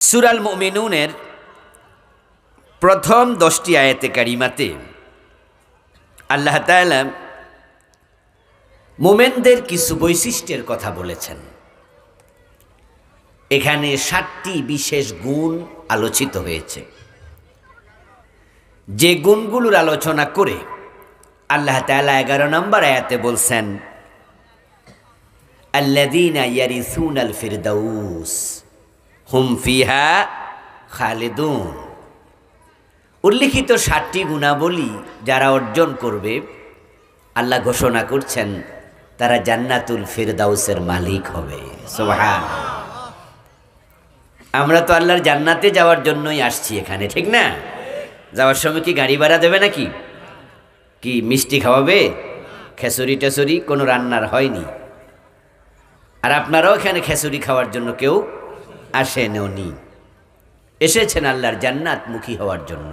সূরাল মুমিনুনের প্রথম 10টি আয়াতে কারিমাতে আল্লাহ তাআলা মুমিনদের কিছু বৈশিষ্ট্যের কথা বলেছেন। এখানে 7টি বিশেষ গুণ আলোচিত হয়েছে। যে গুণগুলোর আলোচনা করে আল্লাহ তাআলা 11 নম্বর আয়াতে বলছেন, আল্লাযীনা ইয়ারিসুনাল ফিরদাউস হুম ফিহা খালিদুন। উল্লিখিত 7টি গুণাবলী যারা অর্জন করবে, আল্লাহ ঘোষণা করছেন তারা জান্নাতুল ফিরদাউসের মালিক হবে। সুবহানাল্লাহ। আমরা তো আল্লাহর জান্নাতে যাওয়ার জন্যই আসছি এখানে, ঠিক না? যাওয়ার সময় কি গাড়ি ভাড়া দেবে নাকি? কি মিষ্টি খাওয়াবে? খেসুরি টেসুরি কোনো রান্নার হয়নি। আর আপনারাও এখানে খেসুরি খাওয়ার জন্য কেউ আসেননি, এসেছেন আল্লাহর জান্নাতমুখী হওয়ার জন্য।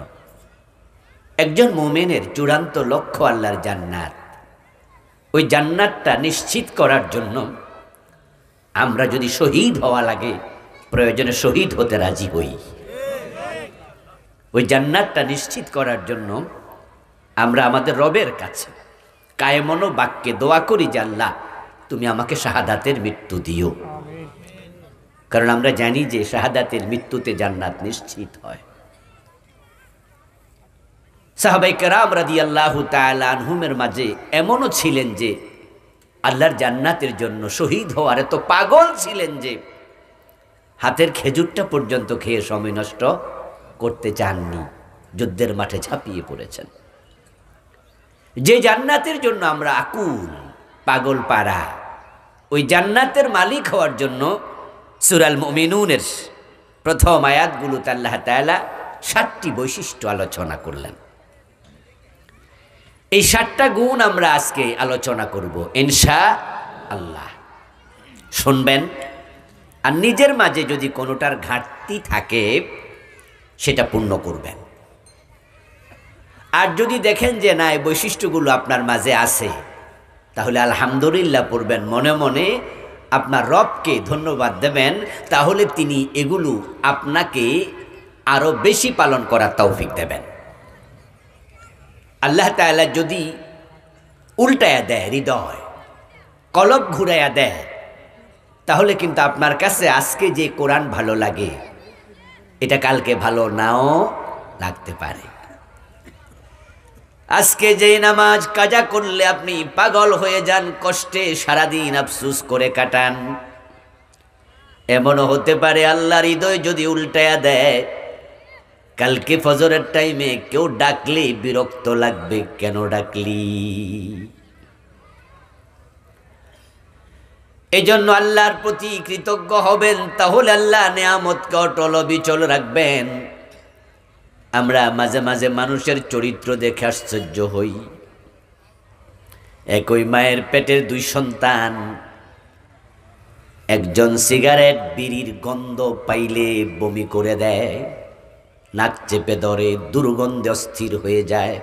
একজন মুমিনের চূড়ান্ত লক্ষ্য আল্লাহর জান্নাত। ওই জান্নাতটা নিশ্চিত করার জন্য আমরা যদি শহীদ হওয়া লাগে, প্রয়োজনে শহীদ হতে রাজি হই। ওই জান্নাতটা নিশ্চিত করার জন্য আমরা আমাদের রবের কাছে কায়মনো বাক্যে দোয়া করি যে আল্লাহ তুমি আমাকে শাহাদাতের মৃত্যু দিও। কারণ আমরা জানি যে শাহাদাতের মৃত্যুতে জান্নাত নিশ্চিত হয়। সাহাবায়ে কেরাম রাদিয়াল্লাহু তাআলা আনহুমের মাঝে এমনও ছিলেন যে আল্লাহর জান্নাতের জন্য শহীদ হওয়ার এত পাগল ছিলেন যে হাতের খেজুরটা পর্যন্ত খেয়ে সময় নষ্ট করতে চাননি, যুদ্ধের মাঠে ঝাঁপিয়ে পড়েছেন। যে জান্নাতের জন্য আমরা আকুল পাগল পারা, ওই জান্নাতের মালিক হওয়ার জন্য সূরাল মুমিনুনের প্রথম আয়াতগুলোতে আল্লাহ তাআলা 7টি বৈশিষ্ট্য আলোচনা করলেন। এই 7টা গুণ আমরা আজকে আলোচনা করব ইনশাআল্লাহ। শুনবেন, আর নিজের মাঝে যদি কোনোটার ঘাটতি থাকে সেটা পূর্ণ করবেন। আর যদি দেখেন যে না, এই বৈশিষ্ট্যগুলো আপনার মাঝে আছে, তাহলে আলহামদুলিল্লাহ পড়বেন, মনে মনে আপনার রবকে ধন্যবাদ দেবেন। তাহলে তিনি এগুলো আপনাকে আরো বেশি পালন করার তৌফিক দেবেন। আল্লাহ তাআলা যদি উল্টায়া দেয়, হৃদয় কলব ঘুরাইয়া দেয়, তাহলে কিন্তু আপনার কাছে আজকে যে কোরআন ভালো লাগে, এটা কালকে ভালো নাও লাগতে পারে। আজকে যে নামাজ কাজা করলে আপনি পাগল হয়ে যান, কষ্টে সারাদিন আফসুস করে কাটান, এমনও হতে পারে আল্লাহর হৃদয় যদি উল্টায়া দেয়, কালকে ফজরের টাইমে কেউ ডাকলে বিরক্ত লাগবে, কেন ডাকলি? এই জন্য আল্লাহর প্রতি কৃতজ্ঞ হবেন, তাহলে আল্লাহ নেয়ামতকে অটল অবিচল রাখবেন। আমরা মাঝে মাঝে মানুষের চরিত্র দেখে আশ্চর্য হই। একই মায়ের পেটের 2 সন্তান, একজন সিগারেট বিড়ির গন্ধ পাইলে বমি করে দেয়, নাক চেপে ধরে, দুর্গন্ধে অস্থির হয়ে যায়।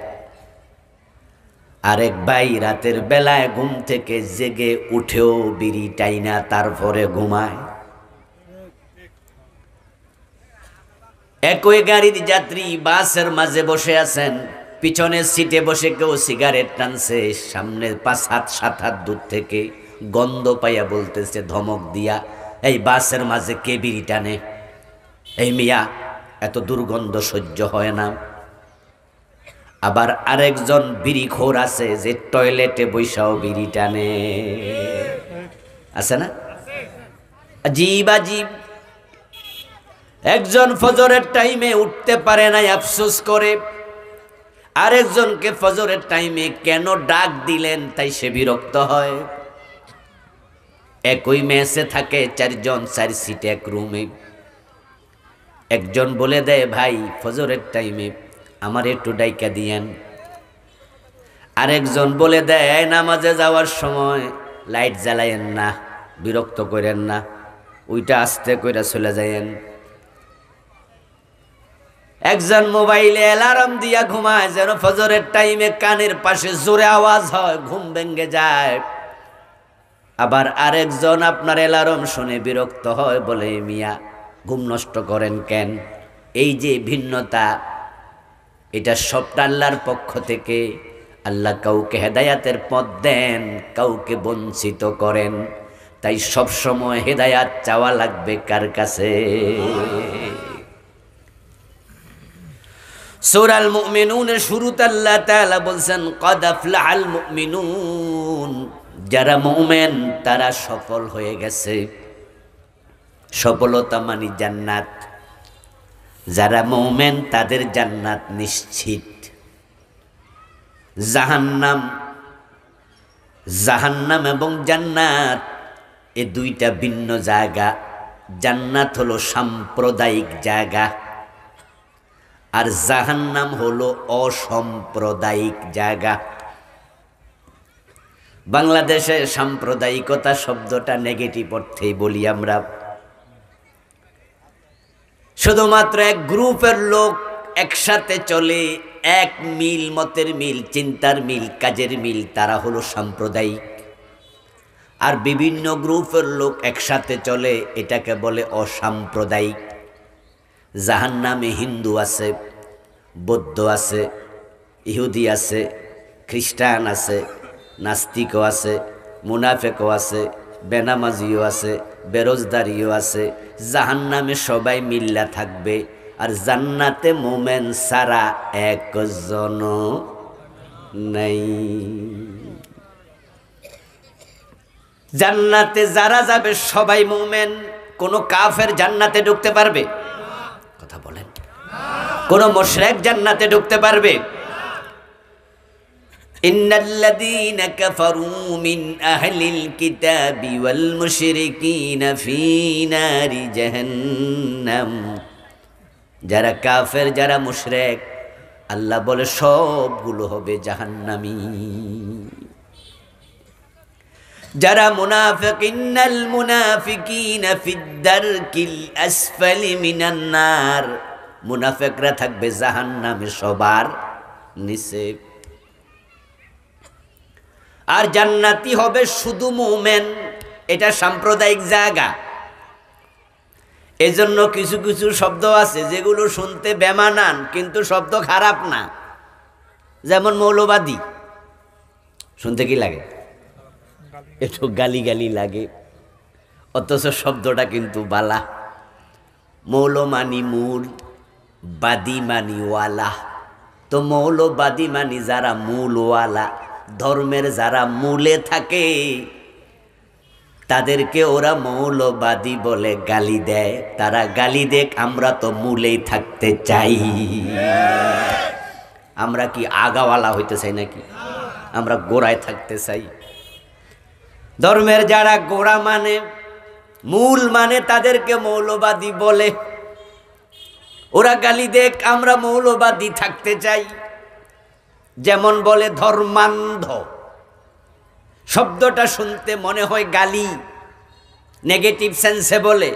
আরেক ভাই রাতের বেলায় ঘুম থেকে জেগে উঠেও বিড়ি টাইনা তারপরে ঘুমায়। একই গাড়ির যাত্রী বাসের মাঝে বসে আছেন, পিছনের সিটে বসে কেউ সিগারেট টানছে, সামনে 5-7 হাত দূর থেকে গন্ধ পাইয়া বলতেছে ধমক দিয়া, এই বাসের মাঝে কে বিড়ি টানে? এই মিয়া, এত দুর্গন্ধ সহ্য হয় না। আবার আরেকজন বিড়িখোর আছে যে টয়লেটে বৈশাও বিড়ি টানে, আছে না? আজীব আজীব। একজন ফজরের টাইমে উঠতে পারে না, আফসোস করে। আরেকজনকে ফজরের টাইমে কেন ডাক দিলেন তাই সে বিরক্ত হয়। একই মেসে থাকে 4 জন, 4 সিট এক রুমে। একজন বলে দেয়, ভাই ফজরের টাইমে আমার একটু ডাইকা দিয়েন। আরেকজন বলে দেয়, নামাজে যাওয়ার সময় লাইট জ্বালায়েন না, বিরক্ত করেন না, ওইটা আস্তে কইরা চলে যায়েন। একজন মোবাইলে অ্যালার্ম দিয়া ঘুমায় যেন ফজরের টাইমে কানের পাশে জোরে আওয়াজ হয়, ঘুম ভেঙে যায়। আবার আরেকজন আপনার অ্যালার্ম শুনে বিরক্ত হয়, বলে মিয়া ঘুম নষ্ট করেন কেন? এই যে ভিন্নতা, এটা সবটা আল্লাহর পক্ষ থেকে। আল্লাহ কাউকে হেদায়াতের পথ দেন, কাউকে বঞ্চিত করেন। তাই সব সময় হেদায়াত চাওয়া লাগবে কার কাছে? সূরা আল মুমিনুনের শুরুতে আল্লাহ তাআলা বলছেন ক্বাদ আফলাহাল মুমিনুন, যারা মুমিন তারা সফল হয়ে গেছে। সফলতা মানে জান্নাত। যারা মুমিন তাদের জান্নাত নিশ্চিত। জাহান্নাম এবং জান্নাত এ দুইটা ভিন্ন জায়গা। জান্নাত হলো সাম্প্রদায়িক জায়গা, আর জাহান্নাম হলো অসাম্প্রদায়িক জায়গা। বাংলাদেশে সাম্প্রদায়িকতা শব্দটা নেগেটিভ অর্থেই বলি আমরা। শুধুমাত্র এক গ্রুপের লোক একসাথে চলে, এক মিল, মতের মিল, চিন্তার মিল, কাজের মিল, তারা হলো সাম্প্রদায়িক। আর বিভিন্ন গ্রুপের লোক একসাথে চলে, এটাকে বলে অসাম্প্রদায়িক। জাহান্নামে হিন্দু আছে, বৌদ্ধ আছে, ইহুদি আছে, খ্রিস্টান আছে, নাস্তিকও আছে, মুনাফেকও আছে, বেনামাজিও আছে, বেরোজদারিও আছে। জাহান্নামে সবাই মিল্লা থাকবে, আর জান্নাতে মোমেন সারা একজন নাই। জান্নাতে যারা যাবে সবাই মুমিন। কোন কাফের জান্নাতে ঢুকতে পারবে? কথা বলেন। কোন মুশরিক জান্নাতে ঢুকতে পারবে? ইন্নাল্লাযীনা কাফারু মিন আহলিল কিতাবি ওয়াল মুশরিকিনা ফী নারি জাহান্নাম। যারা কাফের, যারা মুশরিক, আল্লাহ বলে সবগুলো হবে জাহান্নামী। যারা মুনাফিক, ইন্নাল মুনাফিকিনা ফিদ দারকিল আসফালি মিনান নার, মুনাফিকরা থাকবে জাহান্নামে সবার নিচে। আর জান্নাতি হবে শুধু মুমিন। এটা সাম্প্রদায়িক জায়গা। এজন্য কিছু কিছু শব্দ আছে যেগুলো শুনতে বেমানান, কিন্তু শব্দ খারাপ না। যেমন মৌলবাদী, শুনতে কি লাগে? একটু গালি গালি লাগে, অথচ শব্দটা কিন্তু বালা। মৌল মানি মূল, বাদী মানি ওয়ালা। তো মৌলবাদী মানি যারা মূলওয়ালা, ধর্মের যারা মূলে থাকে তাদেরকে ওরা মৌলবাদী বলে গালি দেয়। তারা গালি দেখ, আমরা তো মূলেই থাকতে চাই। আমরা কি আগাওয়ালা হইতে চাই নাকি? আমরা গোড়ায় থাকতে চাই। ধর্মের যারা গোড়া মানে, মূল মানে, তাদেরকে মৌলবাদী বলে। ওরা গালি দেখ, আমরা মৌলবাদী থাকতে চাই। যেমন বলে ধর্মান্ধ, শব্দটা শুনতে মনে হয় গালি, নেগেটিভ সেন্সে বলে।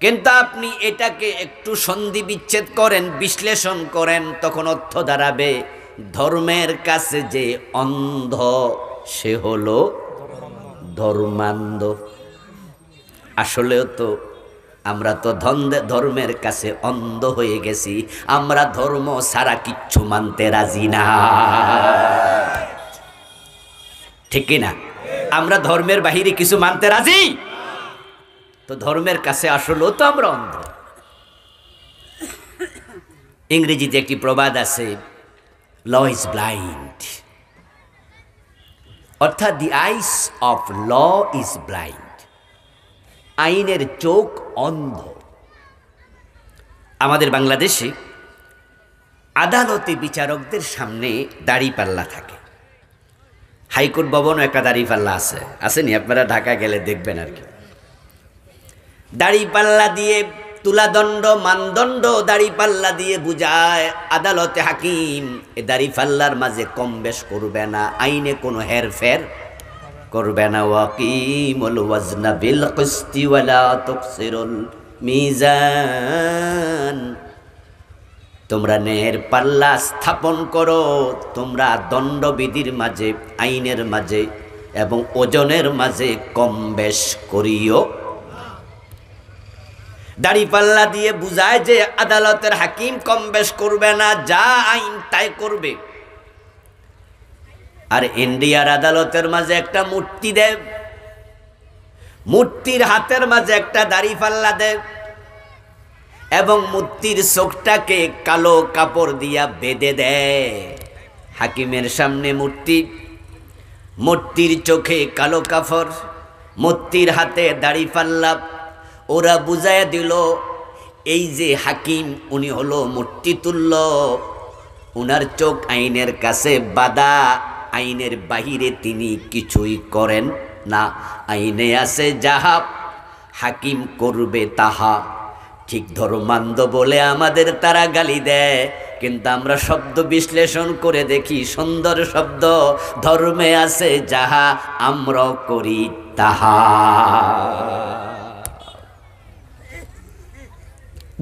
কিন্তু আপনি এটাকে একটু সন্ধি বিচ্ছেদ করেন, বিশ্লেষণ করেন, তখন অর্থ দাঁড়াবে ধর্মের কাছে যে অন্ধ সে হলো ধর্মান্ধ। আসলেও তো আমরা তো ধর্মের কাছে অন্ধ হয়ে গেছি। আমরা ধর্ম ছাড়া কিচ্ছু মানতে রাজি না, ঠিক কিনা? আমরা ধর্মের বাহিরে কিছু মানতে রাজি, তো ধর্মের কাছে আসলেও তো আমরা অন্ধ। ইংরেজিতে একটি প্রবাদ আছে, ল ইজ ব্লাইন্ড, অর্থাৎ the eyes of law is blind. আইনের চোখ অন্ধ। আমাদের বাংলাদেশে আদালতে বিচারকদের সামনে দাড়িপাল্লা থাকে। হাইকোর্ট ভবনও একটা দাড়িপাল্লা আছে, আসেনি? আপনারা ঢাকা গেলে দেখবেন আর কি। দাড়িপাল্লা দিয়ে তুলাদণ্ড, মানদণ্ড দাড়িপাল্লা দিয়ে বুঝায় আদালতে হাকিম এ দাড়িপাল্লার মাঝে কম বেশ করবে না, আইনে কোনো হেরফের করবে না। ওয়াকিমুল ওয়াজনা বিল কিসতি ওয়ালা তুকসিরুল মিজান। তোমরা ন্যায়ের পাল্লা স্থাপন করো, তোমরা দণ্ডবিধির মাঝে, আইনের মাঝে এবং ওজনের মাঝে কম বেশ করিও দাড়িপাল্লা দিয়ে বুঝায় যে আদালতের হাকিম কম বেশ করবে না, যা আইন তাই করবে। আর ইন্ডিয়ার আদালতের মাঝে একটা মূর্তি দেব, মূর্তির হাতের মাঝে একটা দাড়িপাল্লা দেব, এবং মূর্তির চোখটাকে কালো কাপড় দিয়া বেঁধে দেয়। হাকিমের সামনে মূর্তি, মূর্তির চোখে কালো কাপড়, মূর্তির হাতে দাড়িপাল্লা। ওরা বুঝাইয়া দিল এই যে হাকিম উনি হলো মূর্তি তুল্য, উনার চোখ আইনের কাছে বাধা, আইনের বাহিরে তিনি কিছুই করেন না, আইনে আছে যাহা হাকিম করবে তাহা। ঠিক ধর্মান্ধ বলে আমাদের তারা গালি দেয়, কিন্তু আমরা শব্দ বিশ্লেষণ করে দেখি সুন্দর শব্দ, ধর্মে আছে যাহা আমরাও করি তাহা।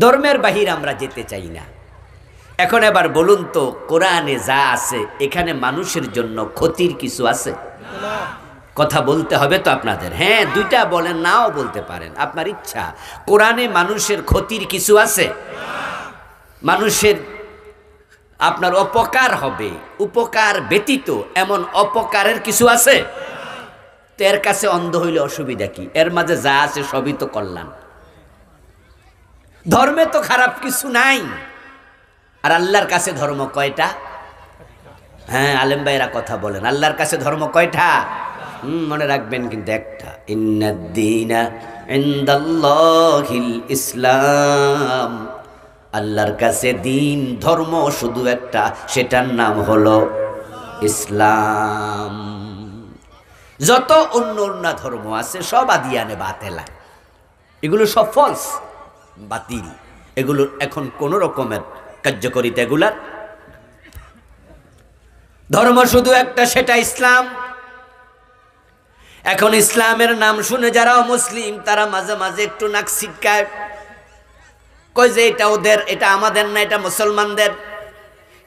ধর্মের বাহির আমরা যেতে চাই না। এখন এবার বলুন তো, কোরআনে যা আছে এখানে মানুষের জন্য ক্ষতির কিছু আছে? কথা বলতে হবে তো আপনাদের। হ্যাঁ, দুইটা বলেন, নাও বলতে পারেন, আপনার ইচ্ছা। কোরআনে মানুষের ক্ষতির কিছু আছে? মানুষের আপনার অপকার হবে, উপকার ব্যতীত এমন অপকারের কিছু আছে? তো এর কাছে অন্ধ হইলে অসুবিধা কি? এর মাঝে যা আছে সবই তো কল্যাণ। ধর্মে তো খারাপ কিছু নাই। আর আল্লাহর কাছে ধর্ম কয়টা? হ্যাঁ, আলেম ভাইরা কথা বলেন, আল্লাহর কাছে ধর্ম কয়টা? মনে রাখবেন কিন্তু একটা, ইন্নাদ-দীনা ইনদাল্লাহিল ইসলাম। আল্লাহর কাছে দিন, ধর্ম শুধু একটা, সেটার নাম হলো ইসলাম। যত অন্য অন্য ধর্ম আছে সব আদিয়ানে বাতেলা, এগুলো সব ফলস, বাতিল। এগুলো এখন কোন রকমের কার্যকরিতা এগুলার। ধর্ম শুধু একটা, সেটা ইসলাম। এখন ইসলামের নাম শুনে যারা মুসলিম তারা মাঝে মাঝে একটু নাক ছিটকায়, কয় যে এটা ওদের, এটা আমাদের না, এটা মুসলমানদের।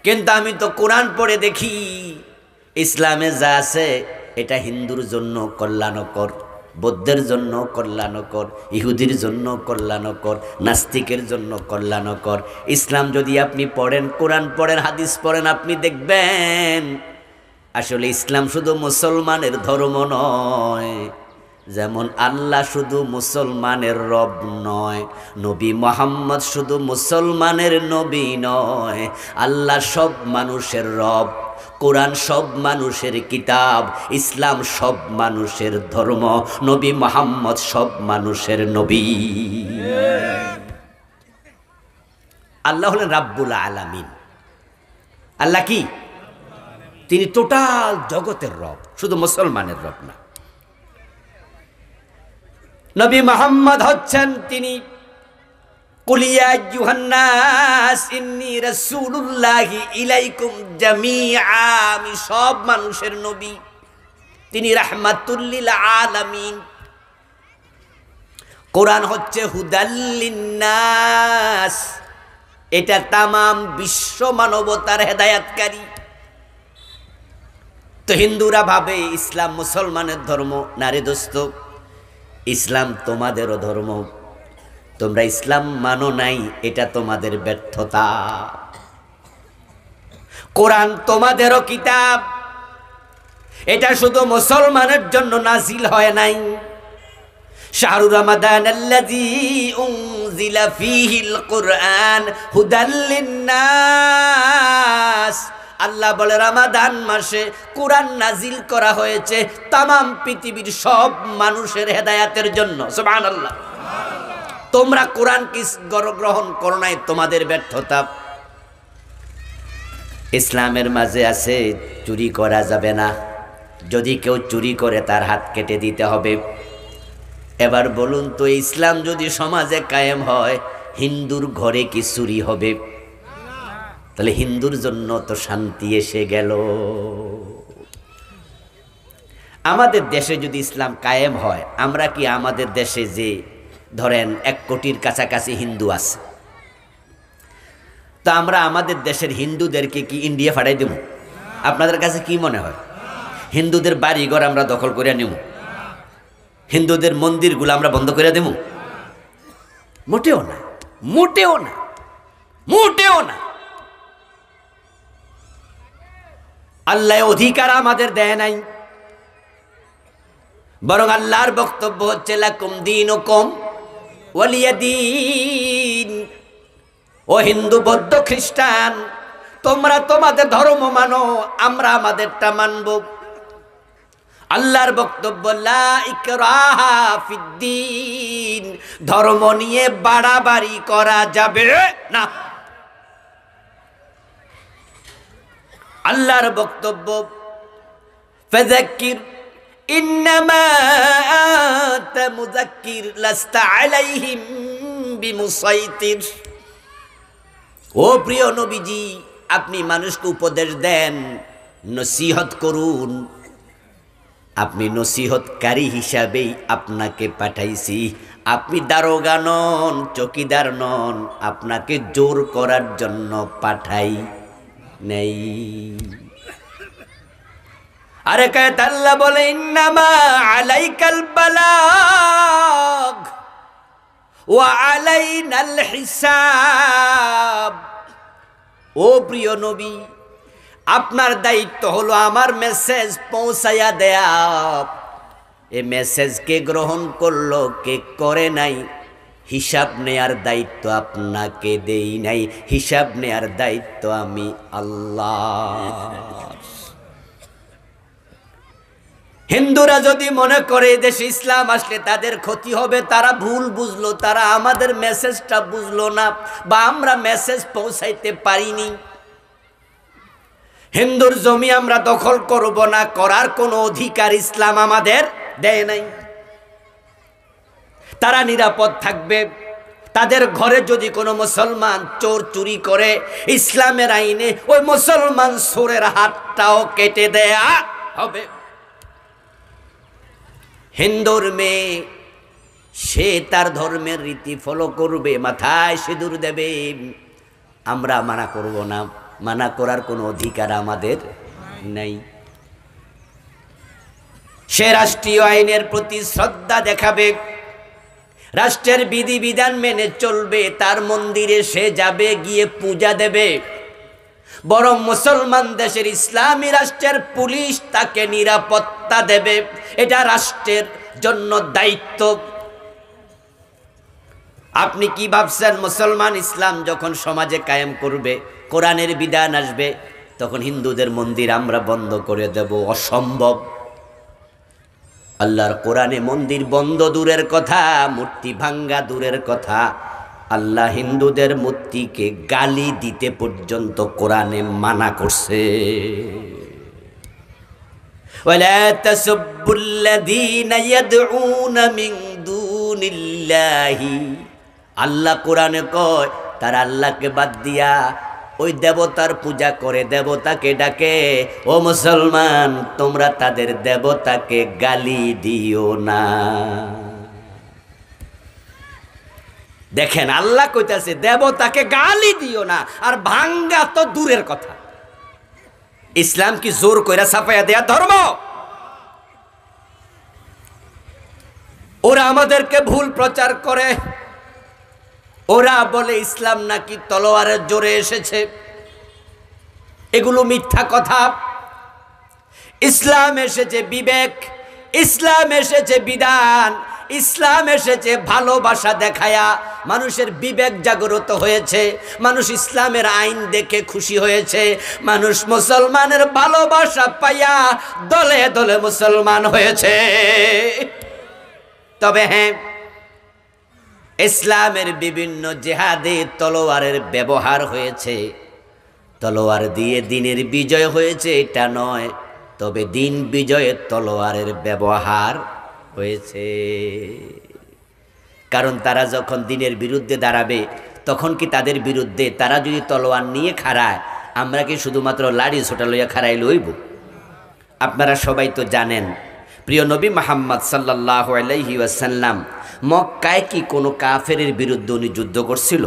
কিন্তু আমি তো কোরআন পড়ে দেখি ইসলামে যা আছে এটা হিন্দুর জন্য কল্যাণকর, বৌদ্ধের জন্য কল্যাণকর, ইহুদির জন্য কল্যাণকর, নাস্তিকের জন্য কল্যাণকর। ইসলাম যদি আপনি পড়েন, কোরআন পড়েন, হাদিস পড়েন, আপনি দেখবেন আসলে ইসলাম শুধু মুসলমানের ধর্ম নয়। যেমন আল্লাহ শুধু মুসলমানের রব নয়, নবী মুহাম্মদ শুধু মুসলমানের নবী নয়, আল্লাহ সব মানুষের রব, কোরআন সব মানুষের কিতাব, ইসলাম সব মানুষের ধর্ম, নবী মুহাম্মদ সব মানুষের নবী। আল্লাহ হলেন রাব্বুল আলামিন। আল্লাহ কি? তিনি টোটাল জগতের রব, শুধু মুসলমানের রব না। নবী মুহাম্মদ হচ্ছেন তিনি কুল ইয়া আইয়ুহান নাস ইন্নী রাসূলুল্লাহি ইলাইকুম জামিআ, আমি সব মানুষের নবী। তিনি রাহমাতুল লিল আলামিন। কোরআন হচ্ছে হুদাল লিন্নাস, এটা তামাম বিশ্ব মানবতার হেদায়েতকারী। তো হিন্দুরা ভাবে ইসলাম মুসলমানের ধর্ম। না রে দোস্ত, ইসলাম তোমাদেরও ধর্ম। তোমরা ইসলাম মানো নাই, এটা তোমাদের ব্যর্থতা। কোরআন তোমাদেরও কিতাব, এটা শুধু মুসলমানের জন্য নাজিল হয় নাই। শাহরু রমাদান আল্লাযী উনজিলা ফীহিল কুরআন হুদাল লিন্নাস। আল্লাহ বলে রমাদান মাসে কোরআন নাজিল করা হয়েছে তামাম পৃথিবীর সব মানুষের হেদায়েতের জন্য। সুবহানাল্লাহ। তোমরা কোরআন কি গ্রহণ করো নাই, তোমাদের ব্যর্থতা। ইসলামের মাঝে আছে চুরি করা যাবে না, যদি কেউ চুরি করে তার হাত কেটে দিতে হবে। এবার বলুন তো, ইসলাম যদি সমাজে কায়েম হয়, হিন্দুর ঘরে কি চুরি হবে? তাহলে হিন্দুর জন্য তো শান্তি এসে গেল। আমাদের দেশে যদি ইসলাম কায়েম হয়, আমরা কি আমাদের দেশে যে ধরেন 1 কোটির কাছাকাছি হিন্দু আছে, তা আমরা আমাদের দেশের হিন্দুদেরকে কি ইন্ডিয়া পাঠাই দেব? আপনাদের কাছে কি মনে হয়? হিন্দুদের বাড়িঘর আমরা দখল করে নেব? হিন্দুদের মন্দিরগুলো আমরা বন্ধ করে দেব? মোটেও না, মোটেও না, মোটেও না। আল্লাহ অধিকার আমাদের দেয় নাই, বরং আল্লাহর বক্তব্য হচ্ছে লাকুম দীনুকুম ওয়ালিয়া দীন। ও হিন্দু, বৌদ্ধ, খ্রিস্টান, তোমরা তোমাদের ধর্ম মানো, আমরা আমাদেরটা মানব। আল্লাহর বক্তব্য লা ইকরাহা ফিদ্দীন, ধর্ম নিয়ে বাড়াবাড়ি করা যাবে না। আল্লাহর বক্তব্য ফাযাক্কির ইন্নামা আনতা মুযাক্কির লাস্তা আলাইহিম বিমুসাইতির। ও প্রিয় নবীজি, আপনি মানুষকে উপদেশ দেন, নসিহত করুন। আপনি নসিহতকারী হিসাবেই আপনাকে পাঠাইছি। আপনি দারোগা নন, চৌকিদার নন, আপনাকে জোর করার জন্য পাঠাই নেই। আরে কায়ত আল্লাহ বলে ইন্নামা আলাইকাল বালাগ ওয়া আলাইনাল হিসাব। ও প্রিয় নবী, আপনার দায়িত্ব হলো আমার মেসেজ পৌঁছায়া দেয়া। এ মেসেজ কে গ্রহণ করলো, কে করে নাই, হিসাব নেয়ার দায়িত্ব আপনাকে দেই নাই। হিসাব নেয়ার দায়িত্ব আমি আল্লাহ। হিন্দুরা যদি মনে করে দেশে ইসলাম আসলে তাদের ক্ষতি হবে, তারা ভুল বুঝলো, তারা আমাদের মেসেজটা বুঝলো না, বা আমরা মেসেজ পৌঁছাইতে পারিনি। হিন্দুর জমি আমরা দখল করব না, করার কোনো অধিকার ইসলাম আমাদের দেয় নাই। তারা নিরাপদ থাকবে। তাদের ঘরে যদি কোনো মুসলমান চোর চুরি করে, ইসলামের আইনে ওই মুসলমান চোরের হাতটাও কেটে দেয়া হবে। হিন্দুর মেয়ে, সে তার ধর্মের রীতি ফলো করবে, মাথায় সিঁদুর দেবে, আমরা মানা করব না। মানা করার কোনো অধিকার আমাদের নেই। সে রাষ্ট্রীয় আইনের প্রতি শ্রদ্ধা দেখাবে, রাষ্ট্রের বিধিবিধান মেনে চলবে, তার মন্দিরে সে যাবে, গিয়ে পূজা দেবে। বরং মুসলমান দেশের ইসলামী রাষ্ট্রের পুলিশ তাকে নিরাপত্তা দেবে। এটা রাষ্ট্রের জন্য দায়িত্ব। আপনি কি ভাবছেন মুসলমান ইসলাম যখন সমাজে কায়েম করবে, কোরআনের বিধান আসবে, তখন হিন্দুদের মন্দির আমরা বন্ধ করে দেব? অসম্ভব। আল্লাহর কোরআনে মন্দির বন্ধ দূরের কথা, মূর্তি ভাঙ্গা দূরের কথা, আল্লাহ হিন্দুদের মূর্তিকে গালি দিতে পর্যন্ত কোরআনে মানা করছে। ওয়ালা তাসুব্বুল্লাযীনা ইয়াদউনা মিন দুনিল্লাহি, আল্লাহ কোরআনে কয় তারা আল্লাহকে বাদ দিয়া ওই দেবতার পূজা করে, দেবতাকে ডাকে। ও মুসলমান, তোমরা তাদের দেবতাকে গালি দিও না। দেখেন, আল্লাহ কইতাছে দেবতাকে গালি দিও না, আর ভাঙ্গা তো দূরের কথা। ইসলাম কি জোর কইরা ছাপাইয়া দেয়া ধর্ম? ওরা আমাদেরকে ভুল প্রচার করে। ওরা বলে ইসলাম নাকি তলোয়ারের জোরে এসেছে। এগুলো মিথ্যা কথা। ইসলাম এসেছে বিবেক, ইসলাম এসেছে বিধান, ইসলাম এসেছে ভালোবাসা দেখায়া। মানুষের বিবেক জাগ্রত হয়েছে, মানুষ ইসলামের আইন দেখে খুশি হয়েছে, মানুষ মুসলমানের ভালোবাসা পাইয়া দলে দলে মুসলমান হয়েছে। তবে হ্যাঁ, ইসলামের বিভিন্ন জেহাদে তলোয়ারের ব্যবহার হয়েছে। তলোয়ার দিয়ে দিনের বিজয় হয়েছে এটা নয়, তবে দিন বিজয়ে তলোয়ারের ব্যবহার হয়েছে। কারণ তারা যখন দিনের বিরুদ্ধে দাঁড়াবে, তখন কি তাদের বিরুদ্ধে তারা যদি তলোয়ার নিয়ে খাড়ায়, আমরা কি শুধুমাত্র লাড়ি ছোটা লইয়া খাড়াই লইব? আপনারা সবাই তো জানেন, প্রিয় নবী মুহাম্মদ সাল্লাল্লাহু আলাইহি ওয়াসাল্লাম মক্কায় কি কোনো কাফেরের বিরুদ্ধে উনি যুদ্ধ করছিল?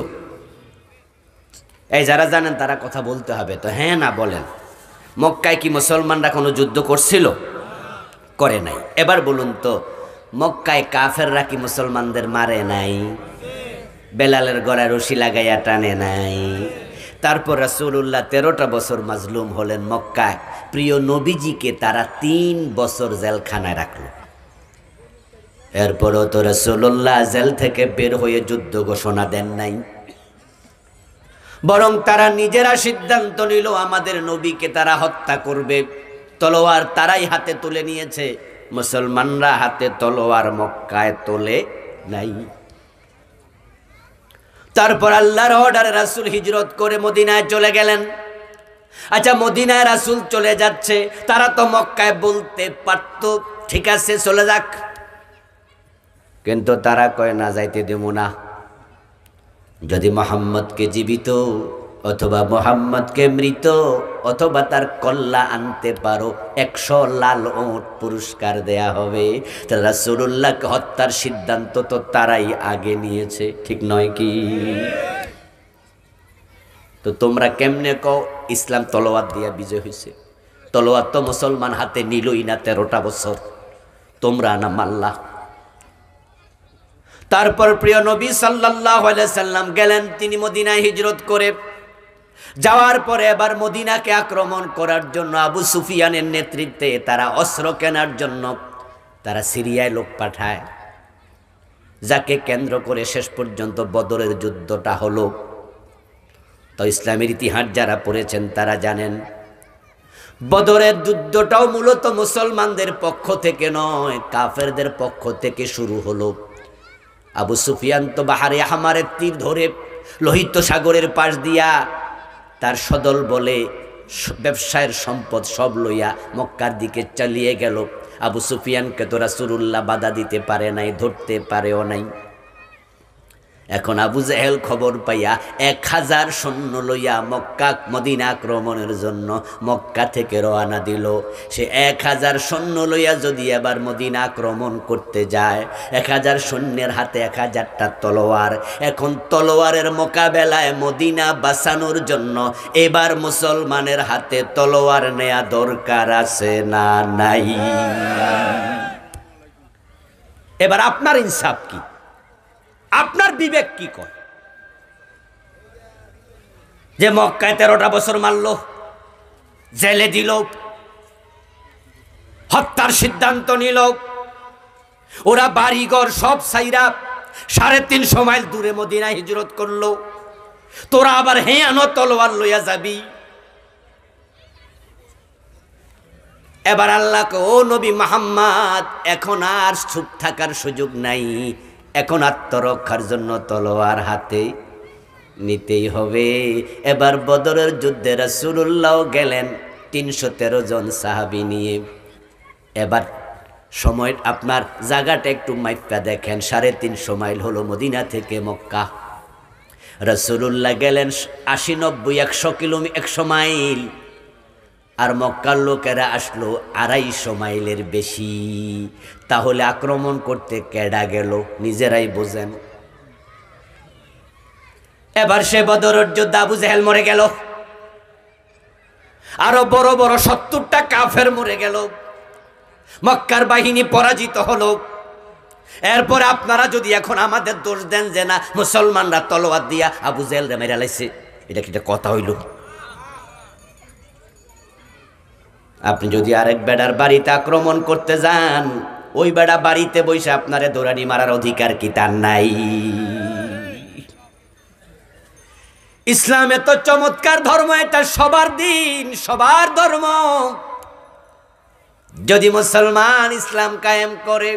এই যারা জানেন তারা কথা বলতে হবে তো, হ্যাঁ না বলেন। মক্কায় কি মুসলমানরা কোনো যুদ্ধ করছিল? করে নাই। এবার বলুন তো, মক্কায় কাফেররা কি মুসলমানদের মারে নাই? বেলালের গলায় রশি লাগাইয়া টানে নাই। তারপর রাসূলুল্লাহ 13টা বছর মাজলুম হলেন মক্কায়। প্রিয় নবীজিকে তারা 3 বছর জেলখানায় রাখলো। এরপরও তো রাসূলুল্লাহ জেল থেকে বের হয়ে যুদ্ধ ঘোষণা দেন নাই, বরং তারা নিজেরা সিদ্ধান্ত নিল আমাদের নবীকে তারা হত্যা করবে। তলোয়ার তারাই হাতে তুলে নিয়েছে, মুসলমানরা হাতে তলোয়ার মক্কায় তোলে নাই। তারপর আল্লাহর অর্ডারে রাসূল হিজরত করে মদিনায় চলে গেলেন। আচ্ছা, মদিনায় রাসূল চলে যাচ্ছে, তারা তো মক্কায় বলতে পারত ঠিক আছে চলে যাক, কিন্তু তারা কয় না, যাইতে দেব না। যদি মুহাম্মদকে জীবিত অথবা মুহাম্মদকে মৃত অথবা তার কল্লা আনতে পারো 100 লাল ওট পুরস্কার দেয়া হবে। তা রাসূলুল্লাহকে হত্যার সিদ্ধান্ত তো তারাই আগে নিয়েছে, ঠিক নয় কি? তো তোমরা কেমনে কও ইসলাম তলোয়ার দিয়া বিজয় হয়েছে? তলোয়ার তো মুসলমান হাতে নিলই না 13টা বছর, তোমরা না মাল্লা। তারপর প্রিয় নবী সাল্লাল্লাহু আলাইহি সাল্লাম গেলেন, তিনি মদিনায় হিজরত করে যাওয়ার পরে এবার মদিনাকে আক্রমণ করার জন্য আবু সুফিয়ানের নেতৃত্বে তারা অস্ত্র কেনার জন্য তারা সিরিয়ায় লোক পাঠায়, যাকে কেন্দ্র করে শেষ পর্যন্ত বদরের যুদ্ধটা হলো। তো ইসলামের ইতিহাস যারা পড়েছেন তারা জানেন বদরের যুদ্ধটাও মূলত মুসলমানদের পক্ষ থেকে নয়, কাফেরদের পক্ষ থেকে শুরু হলো। আবু সুফিয়ান তো বাহারে আহমারের তীর ধরে লোহিত সাগরের পাশ দিয়া তার সদল বলে ব্যবসায়ের সম্পদ সব লইয়া মক্কার দিকে চালিয়ে গেল। আবু সুফিয়ানকে তো রাসূলুল্লাহ বাধা দিতে পারে নাই, ধরতে পারেও নাই। এখন আবু জেহেল খবর পাইয়া 1000 সৈন্য লইয়া মক্কা মদিনা আক্রমণের জন্য মক্কা থেকে রওনা দিল। সে 1000 সৈন্য লইয়া যদি এবার মদিনা আক্রমণ করতে যায়, 1000 সৈন্যের হাতে 1000টা তলোয়ার। এখন তলোয়ারের মোকাবেলায় মদিনা বাঁচানোর জন্য এবার মুসলমানের হাতে তলোয়ার নেয়া দরকার আছে না নাই? এবার আপনার ইনসাফ কি, আপনার বিবেক কি কয়? যে মক্কায় 13টা বছর মারল, জেলে দিল, হত্যার সিদ্ধান্ত নিল, ওরা বাড়িঘর সব সাইরা 350 মাইল দূরে মদিনায় হিজরত করলো, তোরা আবার হেয়ানো তলোয়ার লইয়া যাবি? এবার আল্লাহকে, ও নবী মুহাম্মদ, এখন আর চুপ থাকার সুযোগ নাই, এখন আত্মরক্ষার জন্য তলোয়ার হাতে নিতেই হবে। এবার বদরের যুদ্ধে রাসূলুল্লাহ গেলেন 313 জন সাহাবী নিয়ে। এবার সময় আপনার জায়গাটা একটু মাইপা দেখেন, 350 মাইল হলো মদিনা থেকে মক্কা। রাসূলুল্লাহ গেলেন 80, 90, 100 কিলোমিটার, 100 মাইল, আর মক্কার লোকেরা আসলো 250 মাইলের বেশি। তাহলে আক্রমণ করতে কেডা গেল? নিজেরাই বোঝেন। এবার সে বদরের যোদ্ধা আবু জেহেল মরে গেল, আরো বড় বড় 70টা কাফের মরে গেল, মক্কার বাহিনী পরাজিত হলো। এরপর আপনারা যদি এখন আমাদের দোষ দেন যে না মুসলমানরা তলোয়ার দিয়া আবু জেহেল রে মেরে লাইছে, এটা কি কথা হইল? আপনি যদি আরেক বেড়ার বাড়িতে আক্রমণ করতে যান, ওই বেড়া বাড়িতে বসে আপনারে দৌড়ানি মারার অধিকার কি তার নাই? ইসলাম এত চমৎকার ধর্ম, এটা সবার দিন, সবার ধর্ম। যদি মুসলমান ইসলাম কায়েম করে,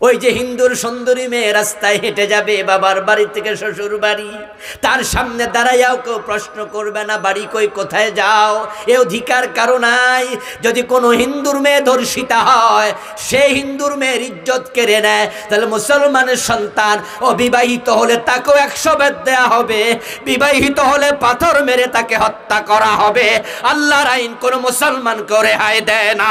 ওই যে হিন্দুর সুন্দরী মেয়ে রাস্তায় হেঁটে যাবে বাবার বাড়ি থেকে শ্বশুর বাড়ি, তার সামনে দাঁড়াইয়াও কেউ প্রশ্ন করবে না বাড়ি কই, কোথায় যাও, এ অধিকার কারো নাই। যদি কোনো হিন্দুর মেয়ে ধর্ষিতা হয়, সে হিন্দুর মেয়ের ইজ্জত কেড়ে নেয়, তাহলে মুসলমানের সন্তান অবিবাহিত হলে তাকেও 100 বেত দেয়া হবে, বিবাহিত হলে পাথর মেরে তাকে হত্যা করা হবে। আল্লাহর আইন কোনো মুসলমানকে রেহাই দেয় না।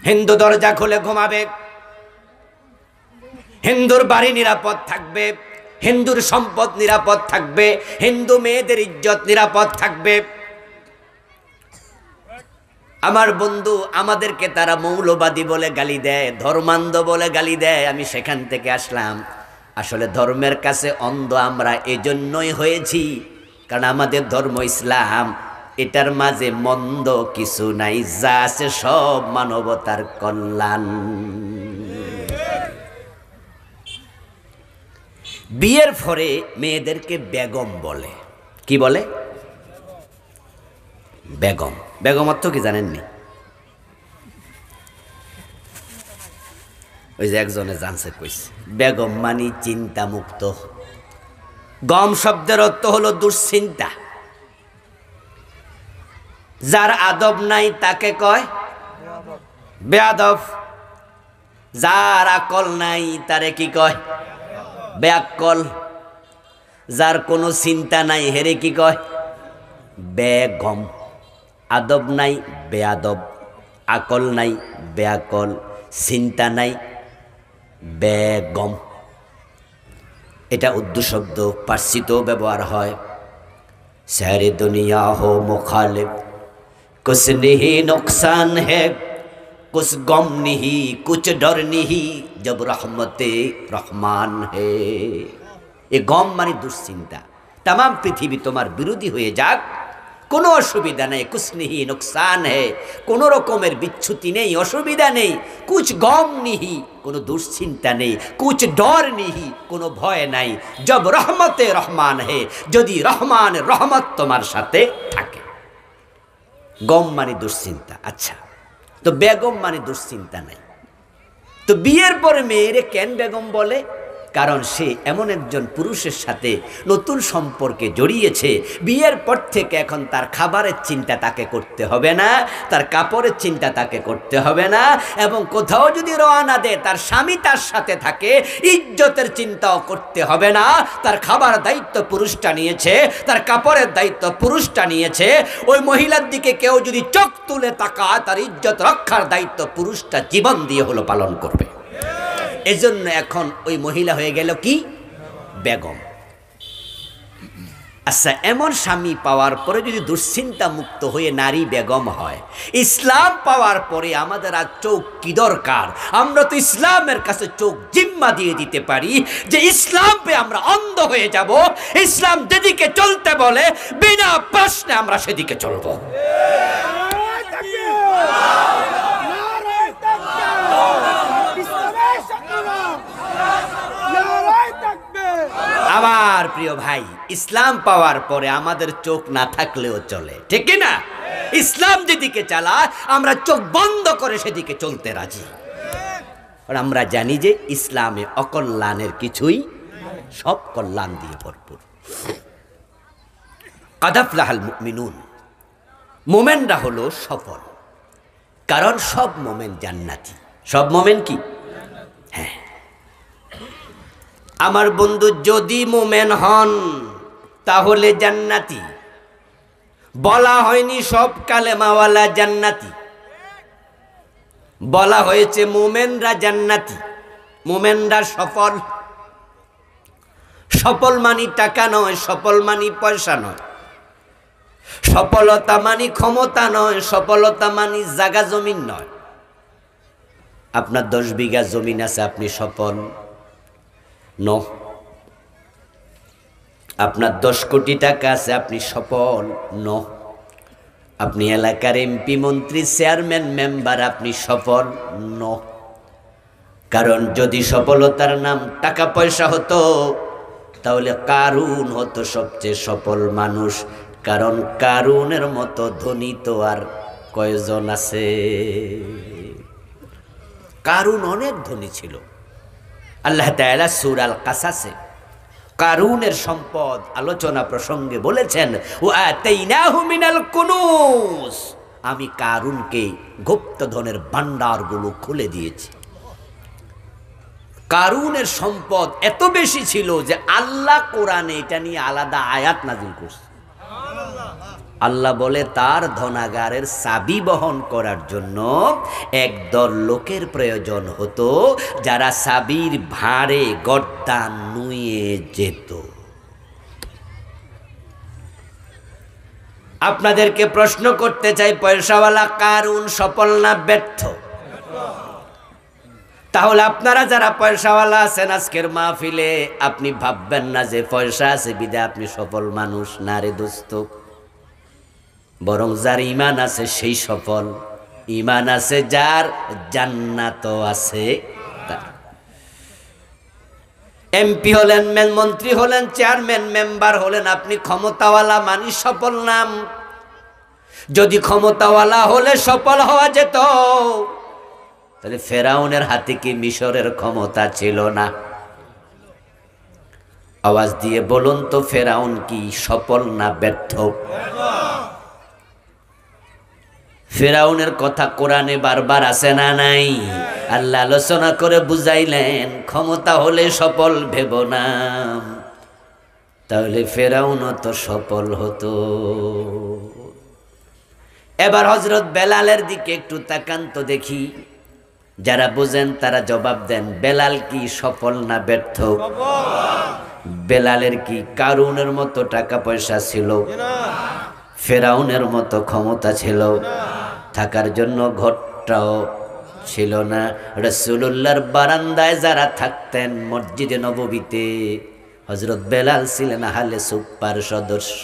হিন্দু দরজা খুলে ঘুমাবে, হিন্দুর বাড়ি নিরাপদ থাকবে, হিন্দুর সম্পদ নিরাপদ থাকবে, হিন্দু মেয়েদের ইজ্জত নিরাপদ থাকবে। আমার বন্ধু, আমাদেরকে তারা মৌলবাদী বলে গালি দেয়, ধর্মান্ধ বলে গালি দেয়। আমি সেখান থেকে আসলাম। আসলে ধর্মের কাছে অন্ধ আমরা এজন্যই হয়েছি, কারণ আমাদের ধর্ম ইসলাম, এটার মাঝে মন্দ কিছু নাই, যা আছে সব মানবতার কল্যাণ। বিয়ের পরে মেয়েদেরকে বেগম বলে। কি বলে? বেগম। বেগম অর্থ কি জানেননি? ওই যে একজনে জানছে কইছে, বেগম মানি চিন্তা মুক্ত। গম শব্দের অর্থ হলো দুশ্চিন্তা। যার আদব নাই তাকে কয় বেয়াদব। যার আকল নাই তারে কি কয়? বেয়াক্কল। যার কোনো চিন্তা নাই হেরে কি কয়? বেগম। আদব নাই বেয়াদব, আকল নাই বেয়াকল, চিন্তা নাই বেগম। এটা উর্দু শব্দ, পার্সিতেও ব্যবহার হয়। সারে দুনিয়া হো মুখালিফ, कुछ नहीं नुकसान है, कुछ गम नहीं, कुछ डर नहीं, जब रहमते रहमान है। ये गम मानी दुश्चिंता। तमाम पृथ्वी तुम्हार বিরোধী হয়ে যাক, কোনো অসুবিধা নেই। कुछ नहीं नुकसान है, কোনো রকমের বিচ্যুতি নেই, অসুবিধা নেই। कुछ गम नहीं, কোনো দুশ্চিন্তা নেই। कुछ डर नहीं, কোনো ভয় নাই। जब रहमते रहमान है, যদি রহমানের রহমত তোমার সাথে থাকে। গম মানে দুশ্চিন্তা। আচ্ছা, তো বেগম মানে দুশ্চিন্তা নাই। তো বিয়ের পরে মেয়েরে কেন বেগম বলে? কারণ সে এমন একজন পুরুষের সাথে নতুন সম্পর্কে জড়িয়েছে। বিয়ের পর থেকে এখন তার খাবারের চিন্তা তাকে করতে হবে না, তার কাপড়ের চিন্তা তাকে করতে হবে না, এবং কোথাও যদি রওনা দেয় তার স্বামী তার সাথে থাকে, ইজ্জতের চিন্তাও করতে হবে না। তার খাবার দায়িত্ব পুরুষটা নিয়েছে, তার কাপড়ের দায়িত্ব পুরুষটা নিয়েছে। ওই মহিলার দিকে কেউ যদি চোখ তুলে তাকায়, তার ইজ্জত রক্ষার দায়িত্ব পুরুষটা জীবন দিয়ে হলো পালন করবে। এজন্য এখন ওই মহিলা হয়ে গেল কি? বেগম। আচ্ছা, এমন স্বামী পাওয়ার পরে যদি দুশ্চিন্তা মুক্ত হয়ে নারী বেগম হয়, ইসলাম পাওয়ার পরে আমাদের আর চোখ কি দরকার? আমরা তো ইসলামের কাছে চোখ জিম্মা দিয়ে দিতে পারি যে ইসলাম পেয়ে আমরা অন্ধ হয়ে যাব। ইসলাম যেদিকে চলতে বলে বিনা প্রশ্নে আমরা সেদিকে চলবো। আমার প্রিয় ভাই, ইসলাম পাওয়ার পরে আমাদের চোখ না থাকলেও চলে, ঠিক কি না? ইসলাম যেদিকে চালায় আমরা চোখ বন্ধ করে সেদিকে চলতে রাজি। আর আমরা জানি যে ইসলামে অকল্যাণের কিছুই, সব কল্যাণ দিয়ে ভরপুর। কাদ আফলাহাল মুমিনুন, মোমেনরা হলো সফল, কারণ সব মোমেন জান্নাতি। সব মোমেন কি? হ্যাঁ আমার বন্ধু, যদি মোমেন হন তাহলে জান্নাতি। বলা হয়নি সব কালেমাওয়ালা জান্নাতি, বলা হয়েছে মোমেনরা জান্নাতি, মোমেনরা সফল। সফল মানি টাকা নয়, সফল মানি পয়সা নয়, সফলতা মানি ক্ষমতা নয়, সফলতা মানি জায়গা জমিন নয়। আপনার 10 বিঘা জমিন আছে, আপনি সফল ন। আপনার 10 কোটি টাকা আছে, আপনি সফল ন। আপনি এলাকার এমপি, মন্ত্রী, চেয়ারম্যান, মেম্বার, আপনি সফল ন। কারণ যদি সফলতার নাম টাকা পয়সা হতো তাহলে কারুন হতো সবচেয়ে সফল মানুষ। কারণ কারুনের মতো ধনী তো আর কয়জন আছে? কারুন অনেক ধনী ছিল। আল্লাহ তাআলা সূরা আল কাসাসে কারুনের সম্পদ আলোচনা প্রসঙ্গে বলেছেন, ওয়া আতাইনাহু মিনাল কুনুজ, আমি কারুনকে গুপ্তধনের ভান্ডারগুলো খুলে দিয়েছি। কারুনের সম্পদ এত বেশি ছিল যে আল্লাহ কোরআনে এটা নিয়ে আলাদা আয়াত নাযিল করছে। আল্লাহ বলে তার ধনাগারের চাবি বহন করার জন্য একদল লোকের প্রয়োজন হতো, যারা চাবির ভাঁড়ে গর্দা নুয়ে যেত। আপনাদেরকে প্রশ্ন করতে চাই, পয়সাওয়ালা কারুন সফল না ব্যর্থ? তাহলে আপনারা যারা পয়সাওয়ালা আছেন আজকের মাহফিলে, আপনি ভাববেন না যে পয়সা আছে বিধায় আপনি সফল মানুষ। না রে দোস্ত, বরং যার ইমান আছে সেই সফল। ইমান আছে যার, জান্নাত আছে তার। এমপি হলেন, মন্ত্রী হলেন, চেয়ারম্যান, মেম্বার হলেন, আপনি ক্ষমতাওয়ালা মানি সফল নাম। যদি ক্ষমতাওয়ালা হলে সফল হওয়া যেত, তাহলে ফেরাউনের হাতে কি মিশরের ক্ষমতা ছিল না? আওয়াজ দিয়ে বলুন তো, ফেরাউন কি সফল না ব্যর্থ? ফেরাউনের কথা কোরআনে বারবার আছে না নাই? আল্লাহ আলোচনা করে বুঝাইলেন, ক্ষমতা হলে সফল ভেব না, তাহলে ফেরাউনও তো সফল হতো। এবার হযরত বেলালের দিকে একটু তাকান তো দেখি, যারা বোঝেন তারা জবাব দেন। বেলাল কি সফল না ব্যর্থ? বেলালের কি কারুনের মতো টাকা পয়সা ছিল? ফেরাউনের মতো ক্ষমতা ছিল? থাকার জন্য ঘরটাও ছিল না। রাসূলুল্লাহর বারান্দায় যারা থাকতেন মসজিদে নববীতে, হযরত বেলাল ছিলেন আহলে সুফার সদস্য।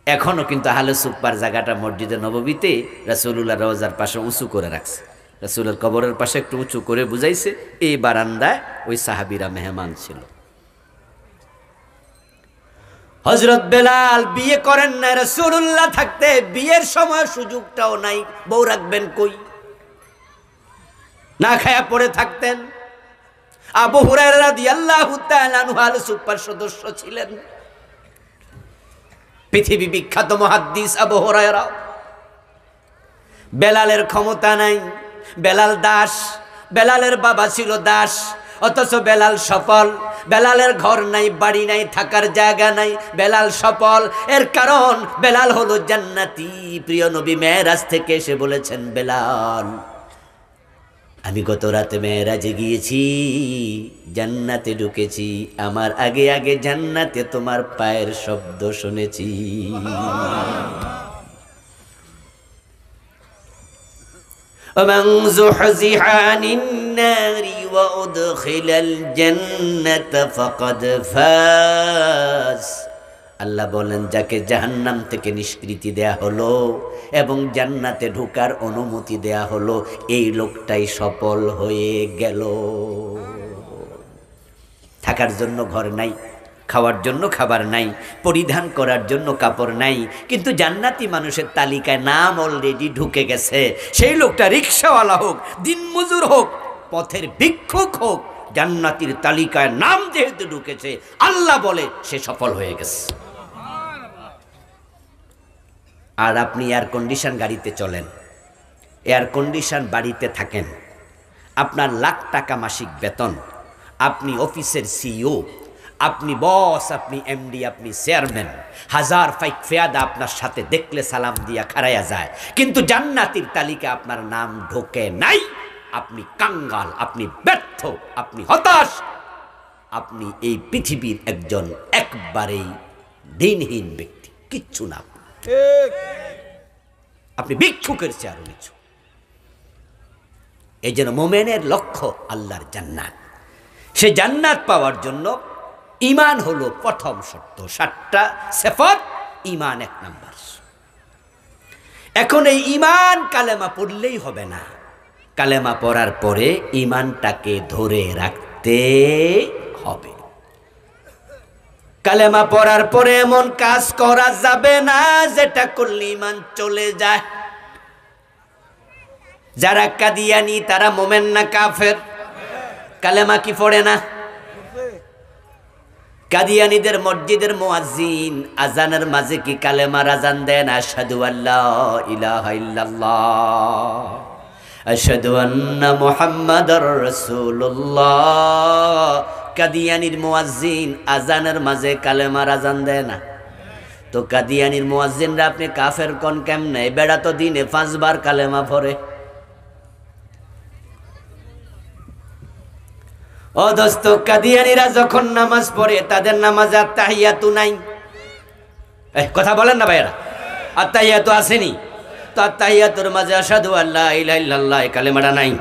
এখনো কিন্তু আহলে সুফার জায়গাটা মসজিদে নববীতে রাসূলুল্লাহ রওজার পাশে উঁচু করে রাখছে। রাসূলের কবরের পাশে একটু উঁচু করে বুঝাইছে, এই বারান্দায় ওই সাহাবীরা মেহমান ছিল। হযরত বেলাল বিয়ে করেন না, রাসূলুল্লাহ থাকতে বিয়ের সময় সুযোগটাও নাই। বউ রাখবেন কই? না খায়া পড়ে থাকতেন। আবু হুরায়রা রাদিয়াল্লাহু তাআলা আনহু আহলে সুফার সদস্য ছিলেন। পৃথিবী বিখ্যাত মুহাদ্দিস আবু হুরায়রা। বেলালের ক্ষমতা নাই, বেলাল দাস, বেলালের বাবা ছিল দাস, অথচ বেলাল সফল। বেলালের ঘর নাই, বাড়ি নাই, থাকার জায়গা নাই, বেলাল সফল। এর কারণ বেলাল হলো জান্নাতি। প্রিয় নবী মেরাজ থেকে এসে বলেছেন, বেলাল আমি গত রাতে মেরাজে গিয়েছি, জান্নাতে ঢুকেছি, আমার আগে আগে জান্নাতে তোমার পায়ের শব্দ শুনেছি। ومن زحزح عن النار وأدخل الجنة فقد فاز। আল্লাহ বলেন, যাকে জাহান্নাম থেকে নিষ্কৃতি দেয়া হলো এবং জান্নাতে ঢোকার অনুমতি দেয়া হলো, এই লোকটাই সফল হয়ে গেল। থাকার জন্য ঘর নাই, খাওয়ার জন্য খাবার নাই, পরিধান করার জন্য কাপড় নাই, কিন্তু জান্নাতি মানুষের তালিকায় নাম অলরেডি ঢুকে গেছে। সেই লোকটা রিকশাওয়ালা হোক, দিনমজুর হোক, পথের ভিক্ষুক হোক, জান্নাতির তালিকায় নাম যেহেতু ঢুকেছে, আল্লাহ বলে সে সফল হয়ে গেছে। আর আপনি এয়ার কন্ডিশন গাড়িতে চলেন, এয়ার কন্ডিশন বাড়িতে থাকেন, আপনার লাখ টাকা মাসিক বেতন, আপনি অফিসের সিইও, আপনি বস, আপনি এমডি, আপনি চেয়ারম্যান, হাজার ফাইক ফেয়াদা আপনার সাথে দেখলে সালাম দিয়া খাড়াইয়া যায়, কিন্তু জান্নাতির তালিকা আপনার নাম ঢোকে নাই। আপনি কাঙ্গাল, আপনি ব্যর্থ, আপনি হতাশ, আপনি এই পৃথিবীর একজন একবারেই দিনহীন ব্যক্তি, কিচ্ছু না, আপনি ভিক্ষুকের চেয়ারও নিচ্ছু। এই জন্য মোমেনের লক্ষ্য আল্লাহর জান্নাত। সে জান্নাত পাওয়ার জন্য ঈমান হলো প্রথম শর্ত। 7টা সিফাত, ঈমান 1 নাম্বার। এখন এই ঈমান কালেমা পড়লেই হবে না, কালেমা পড়ার পরে ঈমানটাকে ধরে রাখতে হবে। কালেমা পড়ার পরে এমন কাজ করা যাবে না যেটা করলে ঈমান চলে যায়। যারা কাদিয়ানি তারা মোমেন না কাফের? কালেমা কি পড়ে না? কাদিয়ানীদের মসজিদের মুয়াজ্জিন আজানের মাঝে কি কালেমার আজান দেন? আশহাদু আল্লা ইলাহা ইল্লাল্লাহ, আশহাদু আন্না মুহাম্মাদার রাসূলুল্লাহ। কাদিয়ানীর মুয়াজ্জিন আজানের মাঝে কালেমার আজান দেয় না, তো কাদিয়ানীর মুয়াজ্জিনরা আপনি কাফের কোন কেমনে? বেড়া তো দিনে 5 বার কালেমা পড়ে। ও দোস্ত, কাদিয়ানীরা যখন নামাজ পড়ে তাদের নামাজে আত্তাহিয়াতু নাই। কথা বলেন না ভাইরা, আত্তাহিয়াতু আসেনি তো? আত্তাহিয়াতুর মাঝে আশহাদু আল্লা ইলাহা ইল্লাল্লাহ কালেমাটা নাই।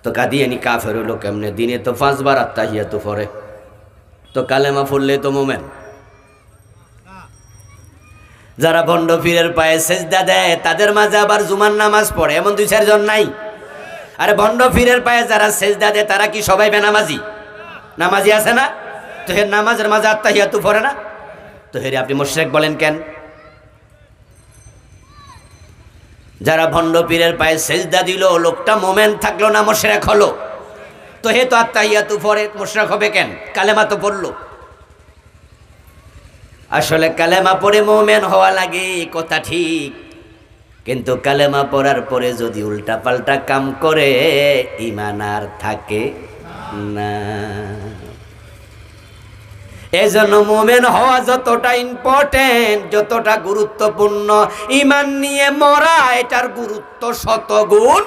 তো কাদিয়ানী কাফের হলো কেমনে? দিনে তো 5 বার আত্তাহিয়াতু পড়ে, তো কালেমা পড়লে তো মোমেন। যারা ভণ্ড পীরের পায়ে সেজদা দেয় তাদের মাঝে আবার জুমার নামাজ পড়ে, এমন 2-4 জন নাই? আরে ভণ্ড পীরের পায়ে যারা সেজদা দেয় তারা কি সবাই বেনামাজি? নামাজি আছে না? তো হের নামাজের মাঝে আত্তাহিয়াতু পড়ে না, তো হেরে আপনি মুশরিক বলেন কেন? যারা ভণ্ড পীরের পায়ে সেজদা দিল, লোকটা মোমেন থাকলো না মুশরিক হলো, তো হে তো আত্তাহিয়াতু পড়ে, মুশরিক হবে কেন? কালেমা তো পড়লো। আসলে কালেমা পড়ে মোমেন হওয়া লাগে, কথা ঠিক, কিন্তু কালেমা পড়ার পরে যদি উল্টা পাল্টা কাম করে ঈমান আর থাকে না। এজন্য মোমেন হওয়া যতটা ইম্পর্টেন্ট, যতটা গুরুত্বপূর্ণ, ঈমান নিয়ে মরা এটার গুরুত্ব 100 গুণ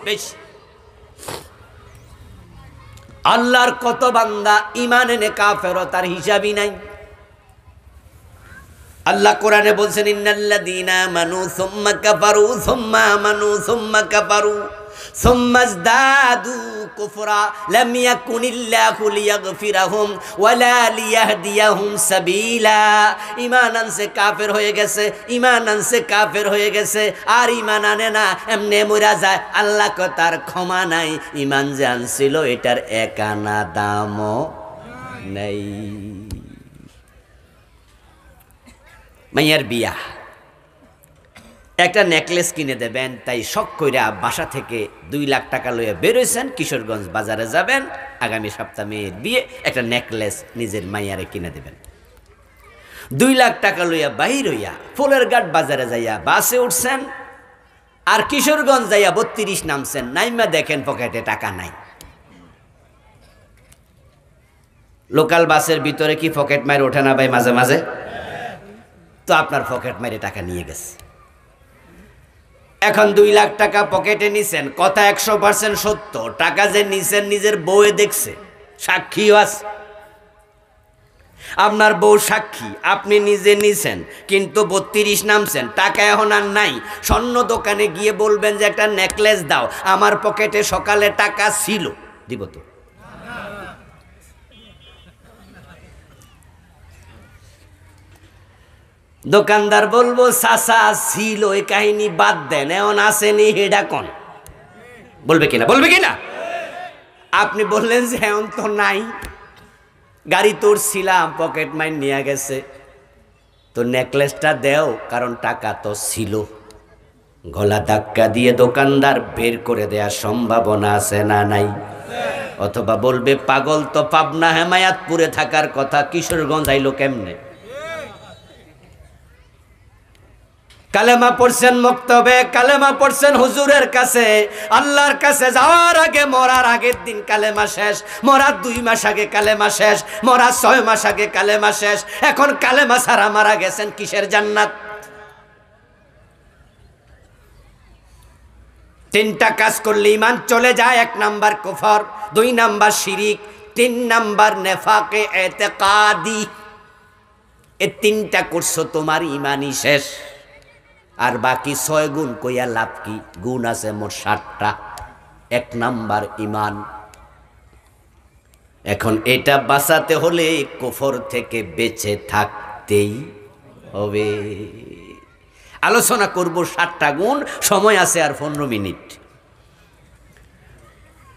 বেশি। আল্লাহর কত বান্দা ঈমান এনে কাফের, তার হিসাবই নাই। আল্লাহ কোরআনে বলছেন, ইন্নাল্লাযীনা আমানু সুম্মা কাফারু সুম্মা আমানু সুম্মা কাফারু সুম্মা ইজদাদু কুফরা লাম ইয়াকুনিল্লাহু লিয়াগফিরাহুম ওয়ালা লিয়াহদিয়াহুম সাবিলা। ঈমান আনছে কাফের হয়ে গেছে, ঈমান আনছে কাফের হয়ে গেছে, আর ঈমান আনে না, এমনি মরা যায়, আল্লাহ কো তার ক্ষমা নাই। ঈমান যে আনছিল এটার এক আনা দামও নাই। মাইয়ার বিয়া, একটা নেকলেস কিনে দেবেন, তাই শখ কইরা বাসা থেকে 2 লাখ টাকা লইয়া বেরোইছেন, কিশোরগঞ্জ বাজারে যাবেন, আগামী সপ্তাহে মেয়ের বিয়ে, একটা নেকলেস নিজের মাইয়ারে কিনে দেবেন। 2 লাখ টাকা লইয়া বাহির হইয়া ফুলের ঘাট বাজারে যাইয়া বাসে উঠছেন, আর কিশোরগঞ্জ যাইয়া 32 নামছেন, নাইমা দেখেন পকেটে টাকা নাই। লোকাল বাসের ভিতরে কি পকেট মার ওঠে না ভাই মাঝে মাঝে? তো আপনার পকেট মেরে টাকা নিয়ে গেছে। এখন 2 লাখ টাকা পকেটে নিছেন, কথা 100% সত্য, টাকা যে নিছেন নিজের বউয়ে দেখছে, সাক্ষীও আছে, আপনার বউ সাক্ষী, আপনি নিজে নিছেন, কিন্তু 32 নামছেন, টাকা এখন আর নাই। স্বর্ণ দোকানে গিয়ে বলবেন যে একটা নেকলেস দাও, আমার পকেটে সকালে টাকা ছিল, দিব তো? দোকানদার বলবো চাচা ছিল, এই কাহিনী বাদ দেন, এমন আসেনি, হেডা কোন বলবে কিনা? বলবে কিনা? আপনি বললেন যে এমন তো নাই, গাড়ি তোর ছিলাম, পকেট মাইন নিয়ে গেছে, তো নেকলেসটা দেও, কারণ টাকা তো ছিল। গলা ধাক্কা দিয়ে দোকানদার বের করে দেওয়ার সম্ভাবনা আছে না নাই? অথবা বলবে পাগল তো পাবনা হেমায়াতপুরে থাকার কথা, কিশোরগঞ্জ আইলো কেমনে? কালেমা পড়ছেন মক্তবে, কালেমা পড়ছেন হুজুরের কাছে, আল্লাহর কাছে যাওয়ার আগে, মরার আগের দিন কালেমা শেষ, মরার 2 মাস আগে কালেমা শেষ, মরার 6 মাস আগে কালেমা শেষ। এখন কালেমা ছাড়া মারা গেছেন, কিসের জান্নাত? 3টা কাজ করলে ঈমান চলে যায়। 1 নাম্বার কুফর, 2 নাম্বার শিরিক, 3 নাম্বার নেফাকে এতেকাদি। এই 3টা করছো, তোমার ঈমানই শেষ। আর বাকি 6 গুণ কইয়া লাভ কি? গুণ আছে মোট 7টা। 1 নাম্বার ঈমান। এখন এটা বাঁচাতে হলে কুফর থেকে বেঁচে থাকতেই হবে। আলোচনা করব 7টা গুণ, সময় আছে আর 15 মিনিট।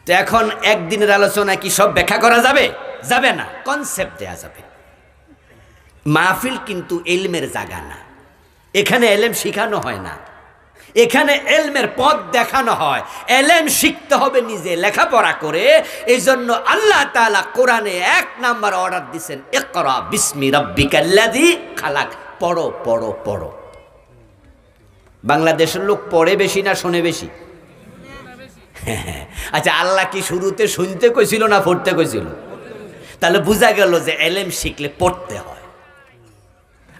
তো এখন একদিনের আলোচনা কি সব ব্যাখ্যা করা যাবে? যাবে না, কনসেপ্ট দেয়া যাবে। মাহফিল কিন্তু ইলমের জায়গা না, এখানে এলেম শিখানো হয় না, এখানে এলমের পথ দেখানো হয়। এলেম শিখতে হবে নিজে লেখাপড়া করে। এই জন্য আল্লাহ তাআলা কোরআনে 1 নাম্বার অর্ডার দিচ্ছেন, ইকরা বিসমি রাব্বিকাল্লাযী খালাক। পড়ো পড়ো পড়ো। বাংলাদেশের লোক পড়ে বেশি না শোনে বেশি? আচ্ছা, আল্লাহ কি শুরুতে শুনতে কইছিল না পড়তে কইছিল? তাহলে বোঝা গেল যে এলেম শিখলে পড়তে হয়।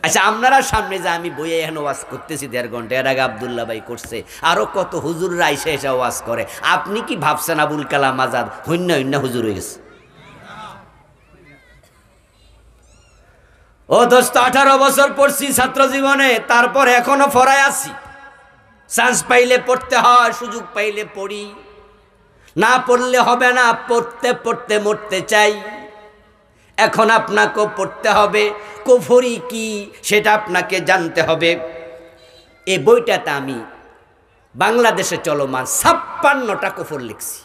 আচ্ছা, আপনারা সামনে যে আমি বইয়ে এখন ওয়াজ করতেছি 1.5 ঘন্টা, এর আগে আব্দুল্লাহ ভাই করছে, আরো কত হুজুররা এসে এসে ওয়াজ করে। আপনি কি ভাবছেন আবুল কালাম আজাদ হইন্য হইন্য হুজুর হয়ে গেছে? ও দোস্ত, 18 বছর পড়ছি ছাত্র জীবনে, তারপর এখনো পড়ায় আছি। চান্স পাইলে পড়তে হয়, সুযোগ পাইলে পড়ি, না পড়লে হবে না। পড়তে পড়তে মরতে চাই। এখন আপনাকেও পড়তে হবে। কুফরি কি সেটা আপনাকে জানতে হবে। এই বইটাতে আমি বাংলাদেশে চলমান 56টা কুফর লিখছি।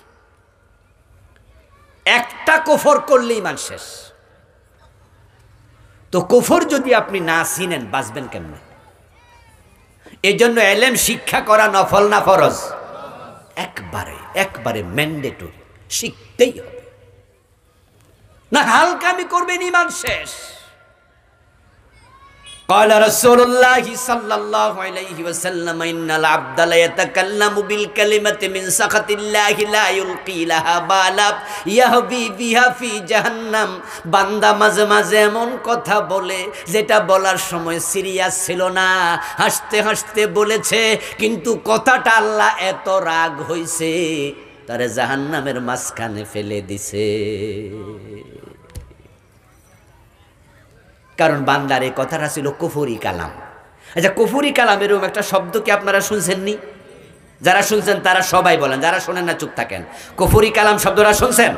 একটা কুফর করলে ঈমান শেষ। তো কুফর যদি আপনি না চিনেন বাঁচবেন কেমনে? এই জন্য এলেম শিক্ষা করা নফল না ফরজ? একবারে ম্যান্ডেটরি, শিখতেই হবে। না হালকামি করবেন ঈমান শেষ। قال رسول الله صلى الله عليه وسلم إن العبد لا يتكلم بالكلمة من سخط الله لا يلقي لها بالا يهوي بها في جهنم। বান্দা মাঝে মাঝে এমন কথা বলে যেটা বলার সময় সিরিয়াস ছিল না, হাসতে হাসতে বলেছে, কিন্তু কথাটা আল্লাহ এত রাগ হইছে তারে জাহান্নামের মাঝখানে ফেলে দিছে। কারণ বান্দার এই কথাটা ছিল কুফরি কালাম। আচ্ছা, কুফরি কালাম এরকম একটা শব্দ কি আপনারা শুনছেননি? যারা শুনছেন তারা সবাই বলেন, যারা শোনেন না চুপ থাকেন। কুফরি কালাম শব্দটা শুনছেন?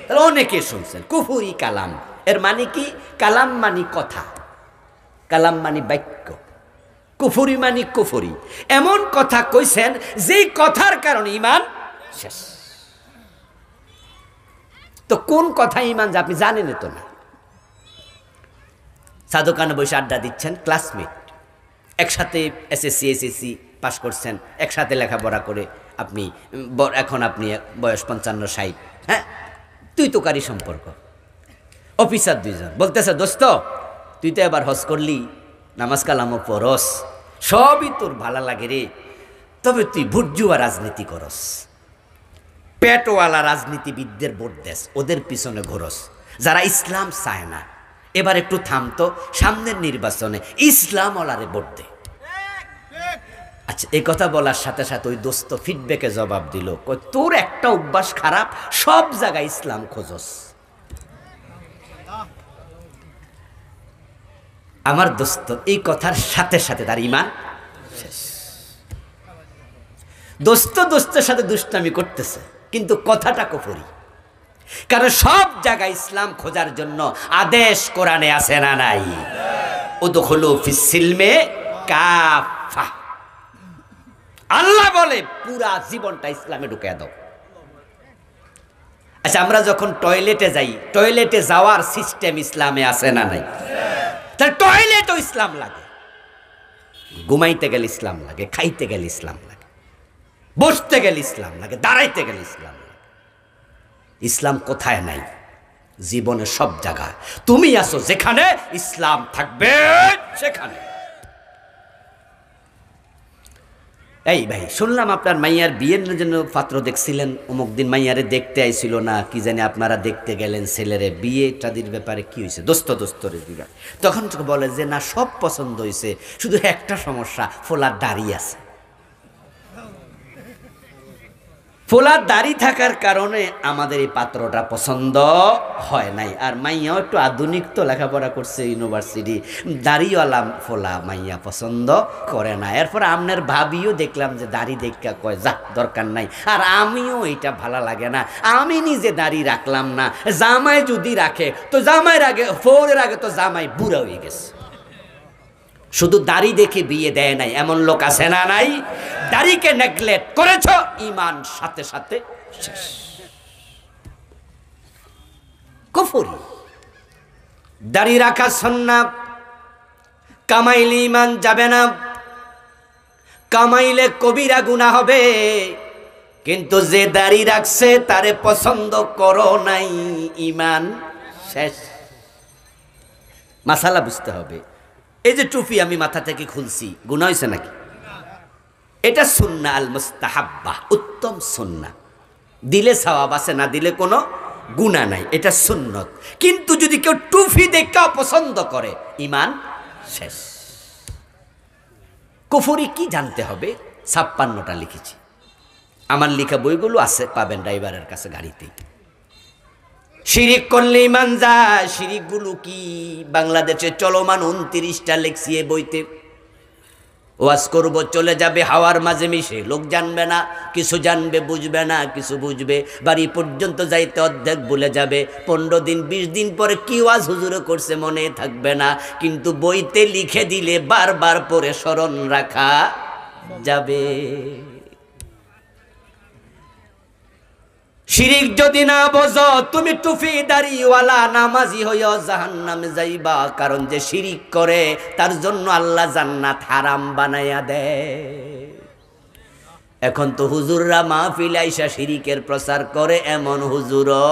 তাহলে অনেকে শুনছেন। কুফরি কালাম এর মানে কি? কালাম মানে কথা, কালাম মানে বাক্য, কুফরি মানে কুফরি। এমন কথা কইছেন যেই কথার কারণে ঈমান শেষ। তো কোন কথা ঈমান যে আপনি জানেন তো না। সাধুকানে বসে আড্ডা দিচ্ছেন, ক্লাসমেট, একসাথে এসএসসি এসএসসি পাশ করছেন, একসাথে লেখাপড়া করে আপনি এখন আপনি বয়স 55-60, হ্যাঁ, তুই তোকারি সম্পর্ক। অফিসার দুইজন বলতেছে, দোস্ত তুই তো এবার হজ করলি, নামাজ কালামও পড়স, সবই তোর ভালো লাগে রে, তবে তুই ভুটজুয়া রাজনীতি করস, পেটওয়ালা রাজনীতিবিদদের ভোট দেস, ওদের পিছনে ঘোরস, যারা ইসলাম চায় না। এবার একটু থামতো, সামনের নির্বাচনে ইসলামওয়ালারে ভোট দে। আচ্ছা, এই কথা বলার সাথে সাথে ওই দোস্ত ফিডব্যাকে জবাব দিল, তোর একটা অভ্যাস খারাপ, সব জায়গায় ইসলাম খোঁজস। আমার দোস্ত এই কথার সাথে সাথে তার ঈমান শেষ। দোস্ত দোস্তের সাথে দুষ্টামি করতেছে, কিন্তু কথাটা কুফরি। কারণ সব জায়গায় ইসলাম খোঁজার জন্য আদেশ কোরআনে আছে না নাই? উদখুলু ফিস সিলমে কাফা। আল্লাহ বলে পুরা জীবনটা ইসলামে ঢুকিয়ে দাও। আচ্ছা, আমরা যখন টয়লেটে যাই, টয়লেটে যাওয়ার সিস্টেম ইসলামে আছে না নাই? তাহলে টয়লেটও ইসলাম লাগে। ঘুমাইতে গেলে ইসলাম লাগে, খাইতে গেলে ইসলাম লাগে, বসতে গেলে ইসলাম লাগে, দাঁড়াইতে গেলে ইসলাম লাগে। ইসলাম কোথায় নাই? জীবনে সব জায়গায়। তুমি আসো যেখানে, ইসলাম থাকবে সেখানে। এই ভাই, শুনলাম আপনার মাইয়ার বিয়ের জন্য পাত্র দেখছিলেন, অমুক দিন মাইয়ারে দেখতে আইছিল না কি জানি, আপনারা দেখতে গেলেন ছেলেরে, বিয়ে টাদির ব্যাপারে কি হয়েছে? দোস্তরে দিবা। তখন বলে যে না, সব পছন্দ হয়েছে, শুধু একটা সমস্যা, ফোলার দাড়ি আছে। ফোলার দাড়ি থাকার কারণে আমাদের এই পাত্রটা পছন্দ হয় নাই। আর মাইয়াও একটু আধুনিক তো, লেখাপড়া করছে ইউনিভার্সিটি, দাড়িওয়ালা ফোলা মাইয়া পছন্দ করে না। এরপর আমনের ভাবিও দেখলাম যে দাড়ি দেখা কয় যা দরকার নাই, আর আমিও এটা ভালো লাগে না, আমি নিজে দাড়ি রাখলাম না। জামাই যদি রাখে তো জামাইয়ের আগে, ফোরের আগে তো জামাই বুড়া হয়ে গেছে। শুধু দাড়ি দেখে বিয়ে দেয় নাই, এমন লোক আছে না নাই? দাড়িকে নেগলেক্ট করেছ, ঈমান সাথে সাথে শেষ। কুফরি। দাড়ি রাখা সুন্নাত, কামাইলে ঈমান যাবে না, কামাইলে কবিরা গুনাহ হবে। কিন্তু যে দাড়ি রাখছে তারে পছন্দ করো নাই, ঈমান শেষ। মাসালা বুঝতে হবে। এই যে টুপি আমি মাথা থেকে খুলছি, গুনাহ হয়েছে নাকি? এটা সুন্নাহ আল মুস্তাহাব্বা, উত্তম সুন্নাহ। দিলে সওয়াব আছে, না দিলে কোনো গুনাহ নাই, এটা সুন্নত। কিন্তু যদি কেউ টুপি দেখে পছন্দ করে, ঈমান শেষ। কুফরি কি জানতে হবে? 56টা লিখেছি, আমার লেখা বইগুলো আছে, পাবেন ড্রাইভারের কাছে গাড়িতে। শিরিক করলে ইমান যায়। শিরিকগুলো কি? বাংলাদেশে চলমান 29টা লিখছি এই বইতে। ওয়াজ করব, চলে যাবে হাওয়ার মাঝে মিশে, লোক জানবে না, কিছু জানবে বুঝবে না, কিছু বুঝবে, বাড়ি পর্যন্ত যাইতে অর্ধেক ভুলে যাবে। 15 দিন 20 দিন পরে কি ওয়াজ হুজুরে করছে মনে থাকবে না, কিন্তু বইতে লিখে দিলে বারবার পরে স্মরণ রাখা যাবে। শিরিক যদি না বোঝো, তুমি টুপি দাড়িওয়ালা নামাজি হইয়া জাহান্নামে যাইবা। কারণ যে শিরিক করে তার জন্য আল্লাহ জান্নাত হারাম বানাইয়া দেয়। এখন তো হুজুররা মাহফিলে আইসা শিরিকের প্রচার করে, এমন হুজুরও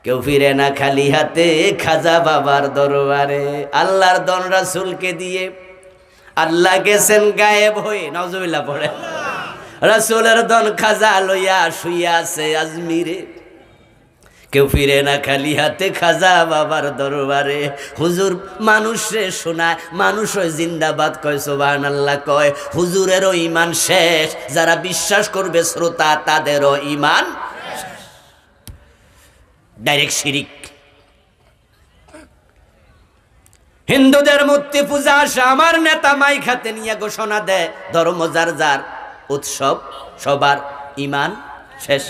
কেউ ফিরে না খালি হাতে খাজা বাবার দরবারে। আল্লাহর দন রাসূলকে দিয়ে আল্লাহ গেছেন গায়েব হয়ে, নাউজুবিল্লাহ পড়ে। রাসূলের দন খাজা লইয়া শুইয়া আছে আজমিরে, কেউ ফিরে না খালি হাতে খাজা বাবার দরবারে। হুজুর মানুষে শোনায়, মানুষ ওই জিন্দাবাদ কয়, সুবহানাল্লাহ কয়। হুজুরেরও ঈমান শেষ, যারা বিশ্বাস করবে শ্রোতা তাদেরও ঈমান ডাইরেক্ট শিরিক। হিন্দুদের মূর্তি পূজা আসে, আমার নেতা মাইক হাতে নিয়ে ঘোষণা দেয়, ধর্ম যার যার, উৎসব সবার, ঈমান শেষ।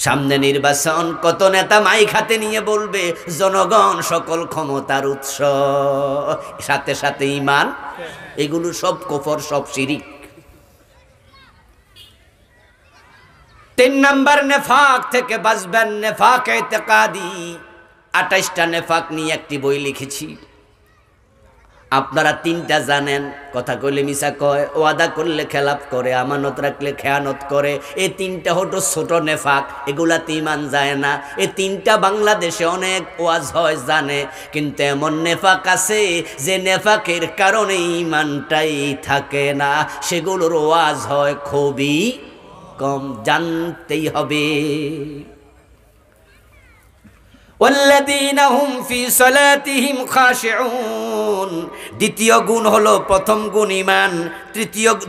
সামনে নির্বাচন, কত নেতা মাইক হাতে নিয়ে বলবে জনগণ সকল ক্ষমতার উৎস, সাথে সাথে ঈমান। এগুলো সব কুফর, সব শিরিক। 3 নাম্বার নেফাক থেকে বাঁচবেন, নেফাক ইতিকাদি। 28টা নেফাক নিয়ে একটি বই লিখেছি। আপনারা 3টা জানেন, কথা কইলে মিছা কয়, ওয়াদা করলে খেলাপ করে, আমানত রাখলে খেয়ানত করে। এই 3টা হলো ছোট নেফাক, এগুলাতে ঈমান যায় না। এই 3টা বাংলাদেশে অনেক ওয়াজ হয় জানে, কিন্তু এমন নেফাক আছে যে নেফাকের কারণে ঈমানটাই থাকে না, সেগুলোর ওয়াজ হয় খুবই কম, জানতেই হবে। والذين هم في صلاتهم خاشعون। দ্বিতীয় গুণ হলো, প্রথম গুণ ঈমান,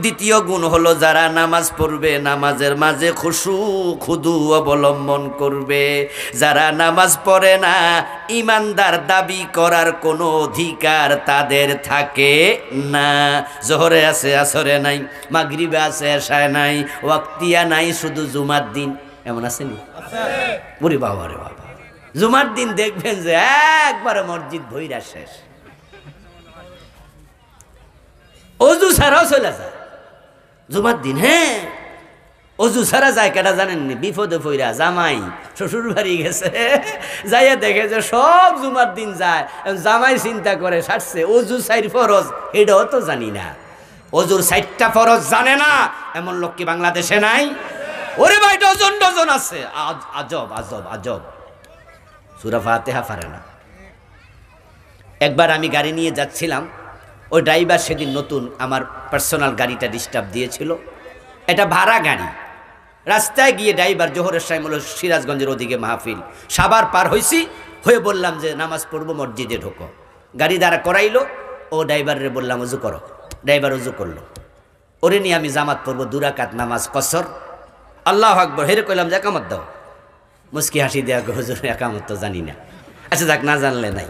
দ্বিতীয় গুণ হলো যারা নামাজ পড়বে নামাজের মাঝে খুশু খুদু অবলম্বন করবে। যারা নামাজ পড়ে না, ঈমানদার দাবি করার কোনো অধিকার তাদের থাকে না। জোহরে আছে, আসরে নাই, মাগরিবে আছে, এশায় নাই, ওয়াক্তিয়া নাই, শুধু জুমার দিন। এমন আছে নি? ওরে বাবা রে বাবা, জুমার দিন দেখবেন যে একবারে মসজিদ ভইরা শেষ, অজু ছাড়াও চলে যায় জুমার দিন। হ্যাঁ, অজু ছাড়া যায় কেটা জানেননি? বিপদে পইরা জামাই শ্বশুর বাড়ি গেছে, যাইয়া দেখে যে সব জুমার দিন যায়। জামাই চিন্তা করে সারছে অজু 4 ফরজ, এটাও তো জানি না। অজুর 4টা ফরজ জানে না, এমন লোক কি বাংলাদেশে নাই? ওরে ভাই, ডজন ডজন আছে। আজব আজব আজব, সূরা ফাতিহা পারে না। একবার আমি গাড়ি নিয়ে যাচ্ছিলাম, ওই ড্রাইভার সেদিন নতুন, আমার পার্সোনাল গাড়িটা ডিস্টার্ব দিয়েছিল। এটা ভাড়া গাড়ি। রাস্তায় গিয়ে ড্রাইভার, জোহরের টাইম হলো, সিরাজগঞ্জের ওদিকে মাহফিল, সাবার পার হয়েছি, হয়ে বললাম যে নামাজ পড়বো, মসজিদে ঢোকো। গাড়ি দ্বারা করাইলো, ও ড্রাইভারে বললাম উজু করো, ড্রাইভার উজু করলো। ওরে নিয়ে আমি জামাত পড়বো, 2 রাকাত নামাজ কসর, আল্লাহু আকবার। হেরে কইলাম যে একামত দাও, মুস্কি হাসি দেয়া, হুজুর একামত তো জানি না। আচ্ছা যাক, না জানলে নাই,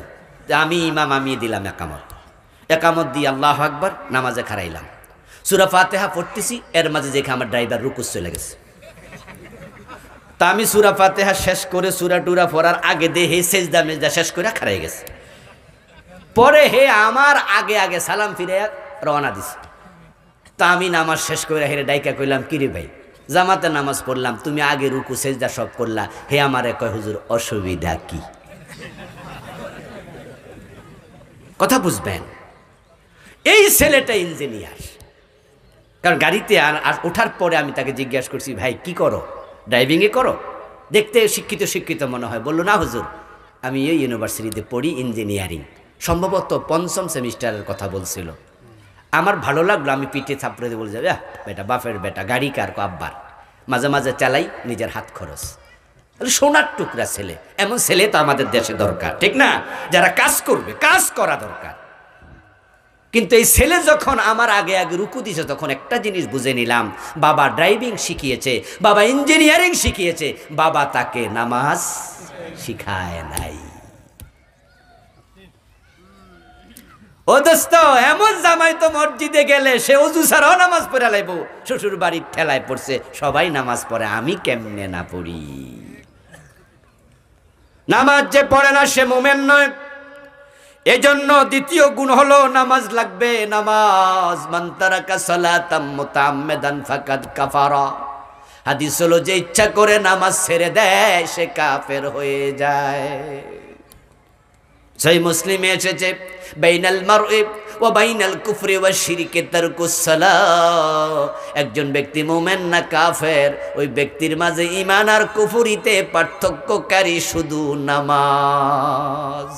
আমি ইমাম, আমি দিলাম একামত। একামত দিয়ে আল্লাহু আকবার, নামাজে খারাইলাম, সূরা ফাতিহা পড়তেছি, এর মাঝে দেখে আমার ড্রাইভার রুকুস চলে গেছে। তা আমি সূরা ফাতিহা শেষ করে সূরা টুরা পড়ার আগে দেহে সেজদা মেজদা শেষ করে খারাই গেছে। পরে হে আমার আগে আগে সালাম ফিরে রওনা দিছে। তা আমি নামাজ শেষ করে হেরে ডাইকা কইলাম, কিরে ভাই, জামাতে নামাজ পড়লাম, তুমি আগে রুকু সেজদা সব করলা, হে আমারে কয় হুজুর অসুবিধা কি? কথা বুঝবেন। এই ছেলেটা ইঞ্জিনিয়ার, কারণ গাড়িতে আর ওঠার পরে আমি তাকে জিজ্ঞাসা করছি, ভাই কি করো? ড্রাইভিংয়ে করো? দেখতে শিক্ষিত শিক্ষিত মনে হয়। বললো, না হুজুর, আমি এই ইউনিভার্সিটিতে পড়ি, ইঞ্জিনিয়ারিং, সম্ভবত 5ম সেমিস্টারের কথা বলছিল। আমার ভালো লাগলো, আমি পিঠে থাপড়ে দিয়ে বলে যাবে, বেটা বাপের বেটা, গাড়ি কার? আব্বার। মাঝে মাঝে চালাই, নিজের হাত খরচ। সোনার টুকরা ছেলে, এমন ছেলে তো আমাদের দেশে দরকার, ঠিক না? যারা কাজ করবে, কাজ করা দরকার। কিন্তু এই ছেলে যখন আমার আগে আগে রুকু দিছে, তখন একটা জিনিস বুঝে নিলাম, বাবা ড্রাইভিং শিখিয়েছে, বাবা ইঞ্জিনিয়ারিং শিখিয়েছে, বাবা তাকে নামাজ শিখায় নাই। ও দোস্ত, এমন জামাই তো মসজিদে গেলে সে অজু ছাড়াও নামাজ পড়ে লাইব। শ্বশুর বাড়ির ঠেলায় পড়ছে, সবাই নামাজ পড়ে, আমি কেমনে না পড়ি? নামাজ যে পড়ে না সে মুমিন নয়। এজন্য দ্বিতীয় গুণ হলো নামাজ লাগবে, নামাজ। মান তারাকা সালাতাম মুতাআম্মিদান ফাকাদ কাফারা। হাদিস হলো, যে ইচ্ছা করে নামাজ ছেড়ে দেয় সে কাফের হয়ে যায়। সহিহ মুসলিমে এসেছে, বাইনাল মারই ওয়া বাইনাল কুফরি ওয়া শিরকি তারকুস সালাহ। একজন ব্যক্তি মুমিন না কাফের, ওই ব্যক্তির মাঝে ঈমান আর কুফরিতে পার্থক্যকারী শুধু নামাজ।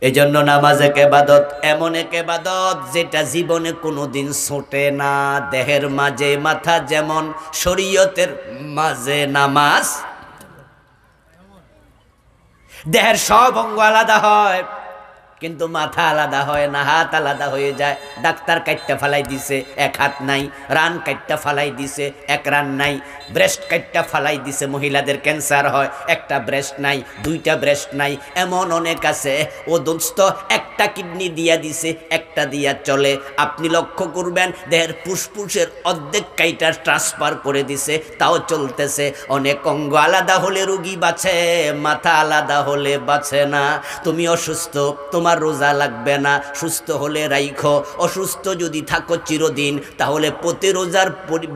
এজন্য নামাজ এক ইবাদত, এমন এক ইবাদত যেটা জীবনে কোনোদিন ছোটে না। দেহের মাঝে মাথা যেমন, শরীয়তের মাঝে নামাজ। দেহের সব অঙ্গ আলাদা হয়, কিন্তু মাথা আলাদা হয় না, হাত আলাদা হয়ে যায়। ডাক্তার কাটটা ফালাই দিছে, এক হাত নাই। রান কাটটা ফালাই দিছে, এক রান নাই। ব্রেস্ট কাটটা ফালাই দিছে, মহিলাদের ক্যান্সার হয়, একটা ব্রেস্ট নাই, দুইটা ব্রেস্ট নাই। এমন অনেক আছে। ও দোস্ত, একটা কিডনি দিয়া দিছে, একটা দিয়া চলে। আপনি লক্ষ্য করবেন, দেহের ফুসফুসের অর্ধেক কাইটা ট্রান্সফার করে দিছে, তাও চলতেছে। অনেক অঙ্গ আলাদা হলে রোগী বাঁচে, মাথা আলাদা হলে বাঁচে না। তুমি অসুস্থ, তোমার রোজা লাগবে না, সুস্থ হলে রাইখো। অসুস্থ যদি থাকো চিরদিন, তাহলে প্রতি রোজার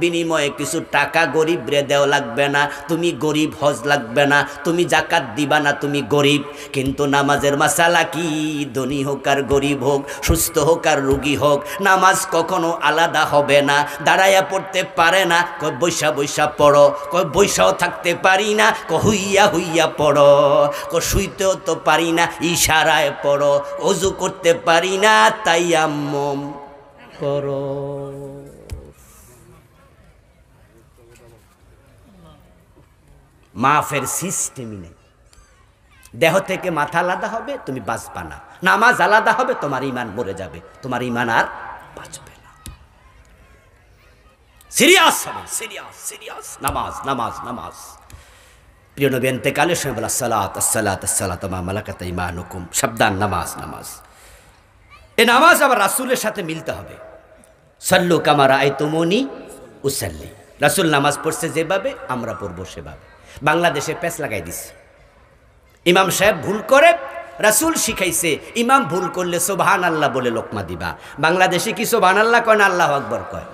বিনিময়ে কিছু টাকা গরিব রে দেওয়া লাগবে না। তুমি গরিব, হজ লাগবে না। তুমি জাকাত দিবা না, তুমি গরিব। কিন্তু নামাজের মাসালা কি? ধনী হোক আর গরিব হোক, সুস্থ হোক আর রোগী হোক, নামাজ কখনো আলাদা হবে না। দাঁড়াইয়া পড়তে পারে না, কয় বৈশা বৈশা পড়ো, কয় বৈশাও থাকতে পারি না, কয় হুইয়া হুইয়া পড়ো, কয় শুইতেও তো পারি না, ইশারায় পড়ো, ওযু করতে পারি না, তায়াম্মুম করো। মাফের সিস্টেমই নেই। দেহ থেকে মাথা আলাদা হবে, তুমি বাঁচবা না। নামাজ আলাদা হবে, তোমার ঈমান মরে যাবে, তোমার ঈমান আর বাঁচবে না। সিরিয়াস হবে, সিরিয়াস সিরিয়াস। নামাজ নামাজ নামাজ। প্রিয় নবী ইন্তেকালের সময় বলা, সালাত আসসালাত আসসালাতু মা মালাকাত ঈমানুকুম। সাবধান, নামাজ নামাজ। এই নামাজ আবার রাসূলের সাথে মিলতে হবে। সাল্লু কামা রাআইতুমুনি উসাল্লি। রাসূল নামাজ পড়ছে যেভাবে, আমরা পড়বো সেভাবে। বাংলাদেশে প্যাচ লাগাই দিছে। ইমাম সাহেব ভুল করে, রাসূল শিখাইছে ইমাম ভুল করলে সুবহানাল্লাহ বলে লোকমা দিবা। বাংলাদেশে কি সুবহানাল্লাহ কয় না আল্লাহু আকবার কয়?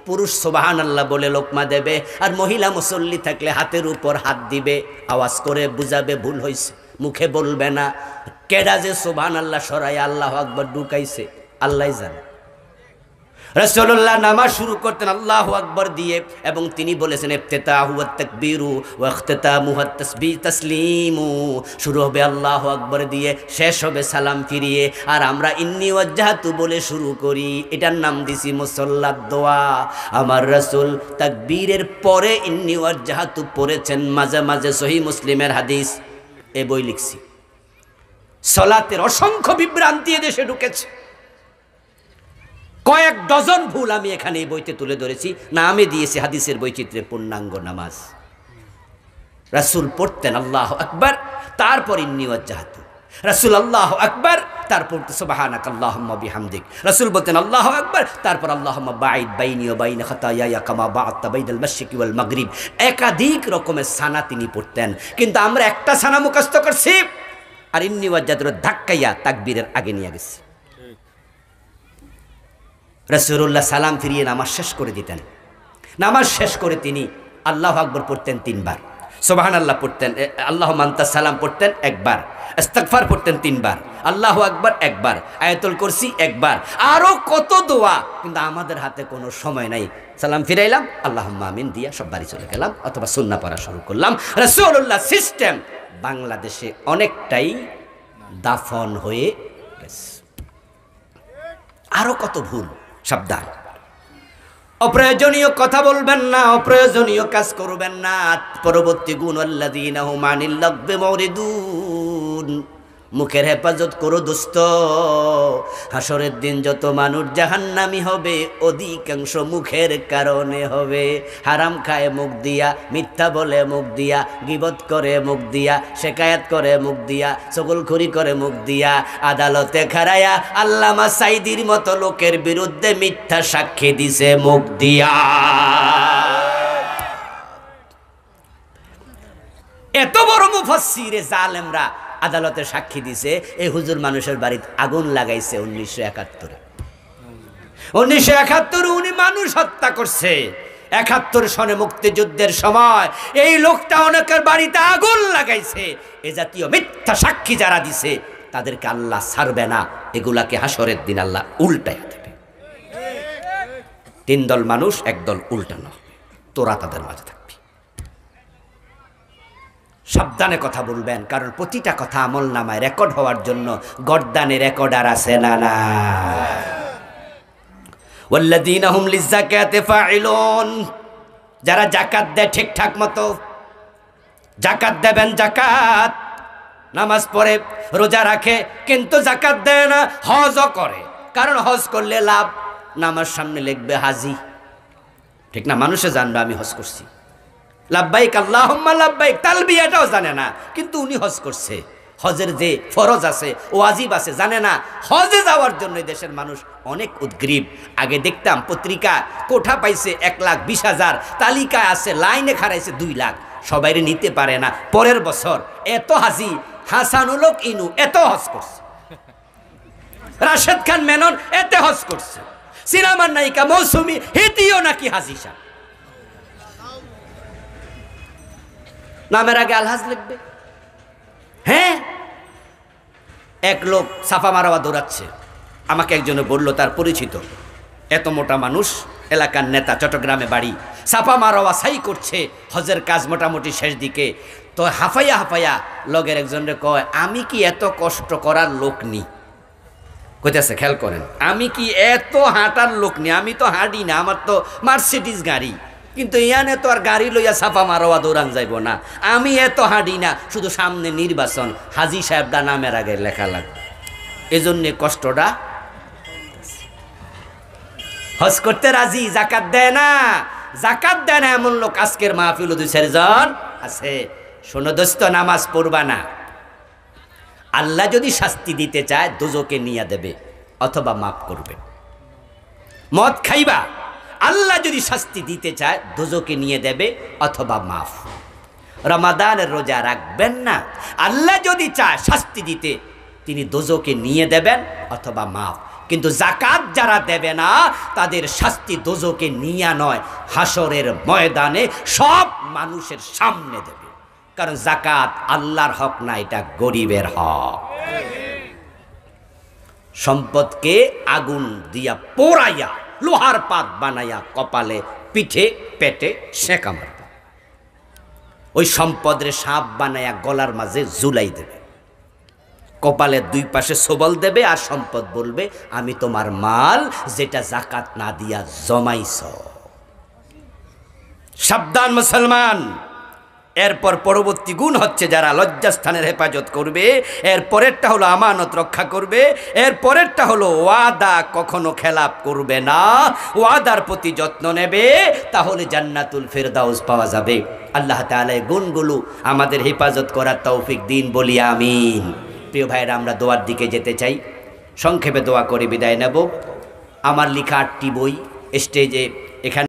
পুরুষ সুবহানাল্লাহ বলে লোকমা দেবে, আর মহিলা মুসল্লি থাকলে হাতের উপর হাত দিবে, আওয়াজ করে বুঝাবে ভুল হয়েছে, মুখে বলবে না। কেডা যে সুবহানাল্লাহ সরাই আল্লাহু আকবার ঢুকাইছে আল্লাহই জানে। রাসূলুল্লাহ নামাজ শুরু করতেন আল্লাহু আকবার দিয়ে, এবং তিনি বলেছেন ইফতিতাহু ওয়াত তাকবীরু ওয়া ইখতিতামুহু তাসবিহ তাসলিমু। শুরু হবে আল্লাহু আকবার দিয়ে, শেষ হবে সালাম ফিরিয়ে। আর আমরা ইন্নী ওয়াজ্জাহতু বলে শুরু করি, এটার নাম দিছি মুসাল্লাত দোয়া। আমার রাসূল তাকবীরের পরে ইন্নী ওয়াজ্জাহতু পড়েছেন মাঝে মাঝে। সহিহ মুসলিমের হাদিস, এ বই লিখছি। সালাতের অসংখ্য বিভ্রান্তি দেশে ঢুকেছে। কয়েক ডজন ভুল আমি এখানে এই বইতে তুলে ধরেছি, নামে দিয়েছি হাদিসের বৈচিত্র্যে পূর্ণাঙ্গ নামাজ। রাসূল পড়তেন আল্লাহু আকবার, তারপর ইন্নী ওয়াজ্জাহতু। রাসূল আল্লাহু আকবার, তারপর সুবহানাকাল্লাহুম্মা বিহামদিক। রাসূল বলতেন আল্লাহু আকবার, তারপর আল্লাহুম্মা বাঈদ বাইনি ওয়া বাইনা খাতায়ায়া কামা বা'আদতা বাইনাল মাশরিকি ওয়াল মাগরিব। একাধিক রকমের সানা তিনি পড়তেন, কিন্তু আমরা একটা সানা মুখস্থ করছি আর ইন্নী ওয়াজ্জাহতু ধাক্কাইয়া তাকবীরের আগে নিয়ে গেছি। রাসূলুল্লাহ সালাম ফিরিয়ে নামাজ শেষ করে দিতেন। নামাজ শেষ করে তিনি আল্লাহু আকবার পড়তেন 3 বার, সুবহানাল্লাহ পড়তেন, আল্লাহুম্মা আনতাস সালাম পড়তেন 1 বার, ইস্তিগফার পড়তেন 3 বার, আল্লাহু আকবার 1 বার, আয়াতুল কুরসি 1 বার, আরো কত দোয়া। কিন্তু আমাদের হাতে কোনো সময় নাই। সালাম ফিরাইলাম, আল্লাহুম্মা আমিন দিয়া সব বাড়ি চলে গেলাম, অথবা সুন্নাহ পড়া শুরু করলাম। রাসূলুল্লাহ সিস্টেম বাংলাদেশে অনেকটাই দাফন হয়ে গেছে। আরো কত ভুল সাবধান, অপ্রয়োজনীয় কথা বলবেন না, অপ্রয়োজনীয় কাজ করবেন না। পরবর্তী গুণ আল্লাযীনা হুম আনিল লাগবি মুরিদুন, মুখের হেফাজত করো দোস্ত। হাসরের দিন যত মানুষ জাহান্নামী হবে অধিকাংশ মুখের কারণে হবে। হারাম খায় মুখ দিয়া, মিথ্যা বলে মুখ দিয়া, গীবত করে মুখ দিয়া, শেকায়াত করে মুখ দিয়া, চগলখড়ি করে মুখ দিয়া, আদালতে খাড়ায়া আল্লামা সাইদির মতো লোকের বিরুদ্ধে মিথ্যা সাক্ষী দিছে মুখ দিয়া। এত বড় মুফাসসিরে জালেমরা আদালতে সাক্ষী দিছে এই হুজুর মানুষের বাড়িতে আগুন লাগাইছে 1971 উনি মানুষ হত্যা করছে। 71 সনে মুক্তিযুদ্ধের সময় এই লোকটা অনেকের বাড়িতে আগুন লাগাইছে। এ জাতীয় মিথ্যা সাক্ষী যারা দিছে তাদেরকে আল্লাহ ছাড়বে না, এগুলাকে হাসরের দিন আল্লাহ উল্টাইয়া দেবে। 3 দল মানুষ, 1 দল উল্টানো হবে, তোরা তাদের মাঝে থাকবি। সাবধানে কথা বলবেন, কারণ প্রতিটা কথা আমল নামায় রেকর্ড হওয়ার জন্য গর্দানে রেকর্ডার আছে না না। ওয়াল্লাযীনা হুম লিযাকাতি ফাইলুন, যারা যাকাত দেয় ঠিকঠাক মতো, যাকাত দেবেন, যাকাত নামাজ পড়ে রোজা রাখে কিন্তু যাকাত দেয় না, হজও করে। কারণ হজ করলে লাভ, নামার সামনে লিখবে হাজি, ঠিক না? মানুষে জানবে আমি হজ করছি, লাব্বাইক আল্লাহুম্মা লাব্বাইক, তালবিয়াটাও জানে না, কিন্তু উনি হজ করছে। হজের যে ফরজ আছে, ওয়াজিব আছে জানে না। হজে যাওয়ার জন্য দেশের মানুষ অনেক উদ্গ্রীব। আগে দেখতাম পত্রিকা কোঠা পাইছে 1,20,000, তালিকায় আছে লাইনে খাড়াইছে 2 লাখ, সবাইরে নিতে পারে না। পরের বছর এত হাজি, হাসানুল হক ইনু এত হজ করছে, রাশেদ খান মেনন এত হজ করছে, সিনেমার নায়িকা মৌসুমী হিতিও নাকি হাজি সাহেব। নামের আগে আলহাজ লিখবে। হ্যাঁ, এক লোক সাফা মারোয়া দৌড়াচ্ছে, আমাকে একজনে বলল, তার পরিচিত, এত মোটা মানুষ, এলাকার নেতা, চট্টগ্রামে বাড়ি, সাফা মারোয়া সাই করছে, হজের কাজ মোটামুটি শেষ দিকে। তো হাফাইয়া হাফাইয়া লগের একজনের কয়, আমি কি এত কষ্ট করার লোক নি? কইতেছে, খেয়াল করেন, আমি কি এত হাঁটার লোক নি? আমি তো হাঁটি না, আমার তো মার্সিডিজ গাড়ি, কিন্তু ইয়ানে তো আর গাড়ি লইয়া সাফা মারোয়া দৌড়ান যাইব না। আমি এত হাঁটি না, শুধু সামনে নির্বাচন, হাজি সাহেবদা নামের আগে লেখা লাগবে, এজন্যে কষ্টটা। হজ করতে রাজি, জাকাত দেয় না, জাকাত দেয় না এমন লোক আজকের মাহফিল 2-4 জন আছে। শোনো দোস্ত, নামাজ পড়বা না, আল্লাহ যদি শাস্তি দিতে চায় দোজকে নিয়ে দেবে অথবা মাফ করবে। মদ খাইবা, আল্লাহ যদি শাস্তি দিতে চায় দোজকে নিয়ে দেবে অথবা মাফ। রমাদানের রোজা রাখবেন না, আল্লাহ যদি চায় শাস্তি দিতে তিনি দোজকে নিয়ে দেবেন অথবা মাফ। কিন্তু জাকাত যারা দেবে না তাদের শাস্তি দোজকে নিয়ে নয়, হাসরের ময়দানে সব মানুষের সামনে দেবে। কারণ জাকাত আল্লাহর হক না, এটা গরিবের হক। সম্পদকে আগুন দিয়া পোড়াইয়া লোহার পাত বানাইয়া কপালে, পিঠে, পেটে সেঁকা মারবে। ওই সম্পদের সাপ বানাইয়া গলার মাঝে ঝুলাই দেবে, কপালের 2 পাশে সবল দেবে, আর সম্পদ বলবে আমি তোমার মাল যেটা জাকাত না দিয়া জমাইছ। সাবধান মুসলমান। এরপর পরবর্তী গুণ হচ্ছে যারা লজ্জাস্থানের হেফাজত করবে, এর পরেরটা হলো আমানত রক্ষা করবে, এর পরেরটা হলো ওয়াদা কখনো খেলাপ করবে না, ওয়াদার প্রতি যত্ন নেবে, তাহলে জান্নাতুল ফেরদাউস পাওয়া যাবে। আল্লাহ তাআলা এই গুণগুলো আমাদের হেফাজত করার তৌফিক দিন, বলি আমিন। প্রিয় ভাইরা, আমরা দোয়ার দিকে যেতে চাই, সংক্ষেপে দোয়া করে বিদায় নেব। আমার লেখা 8টি বই স্টেজে এখানে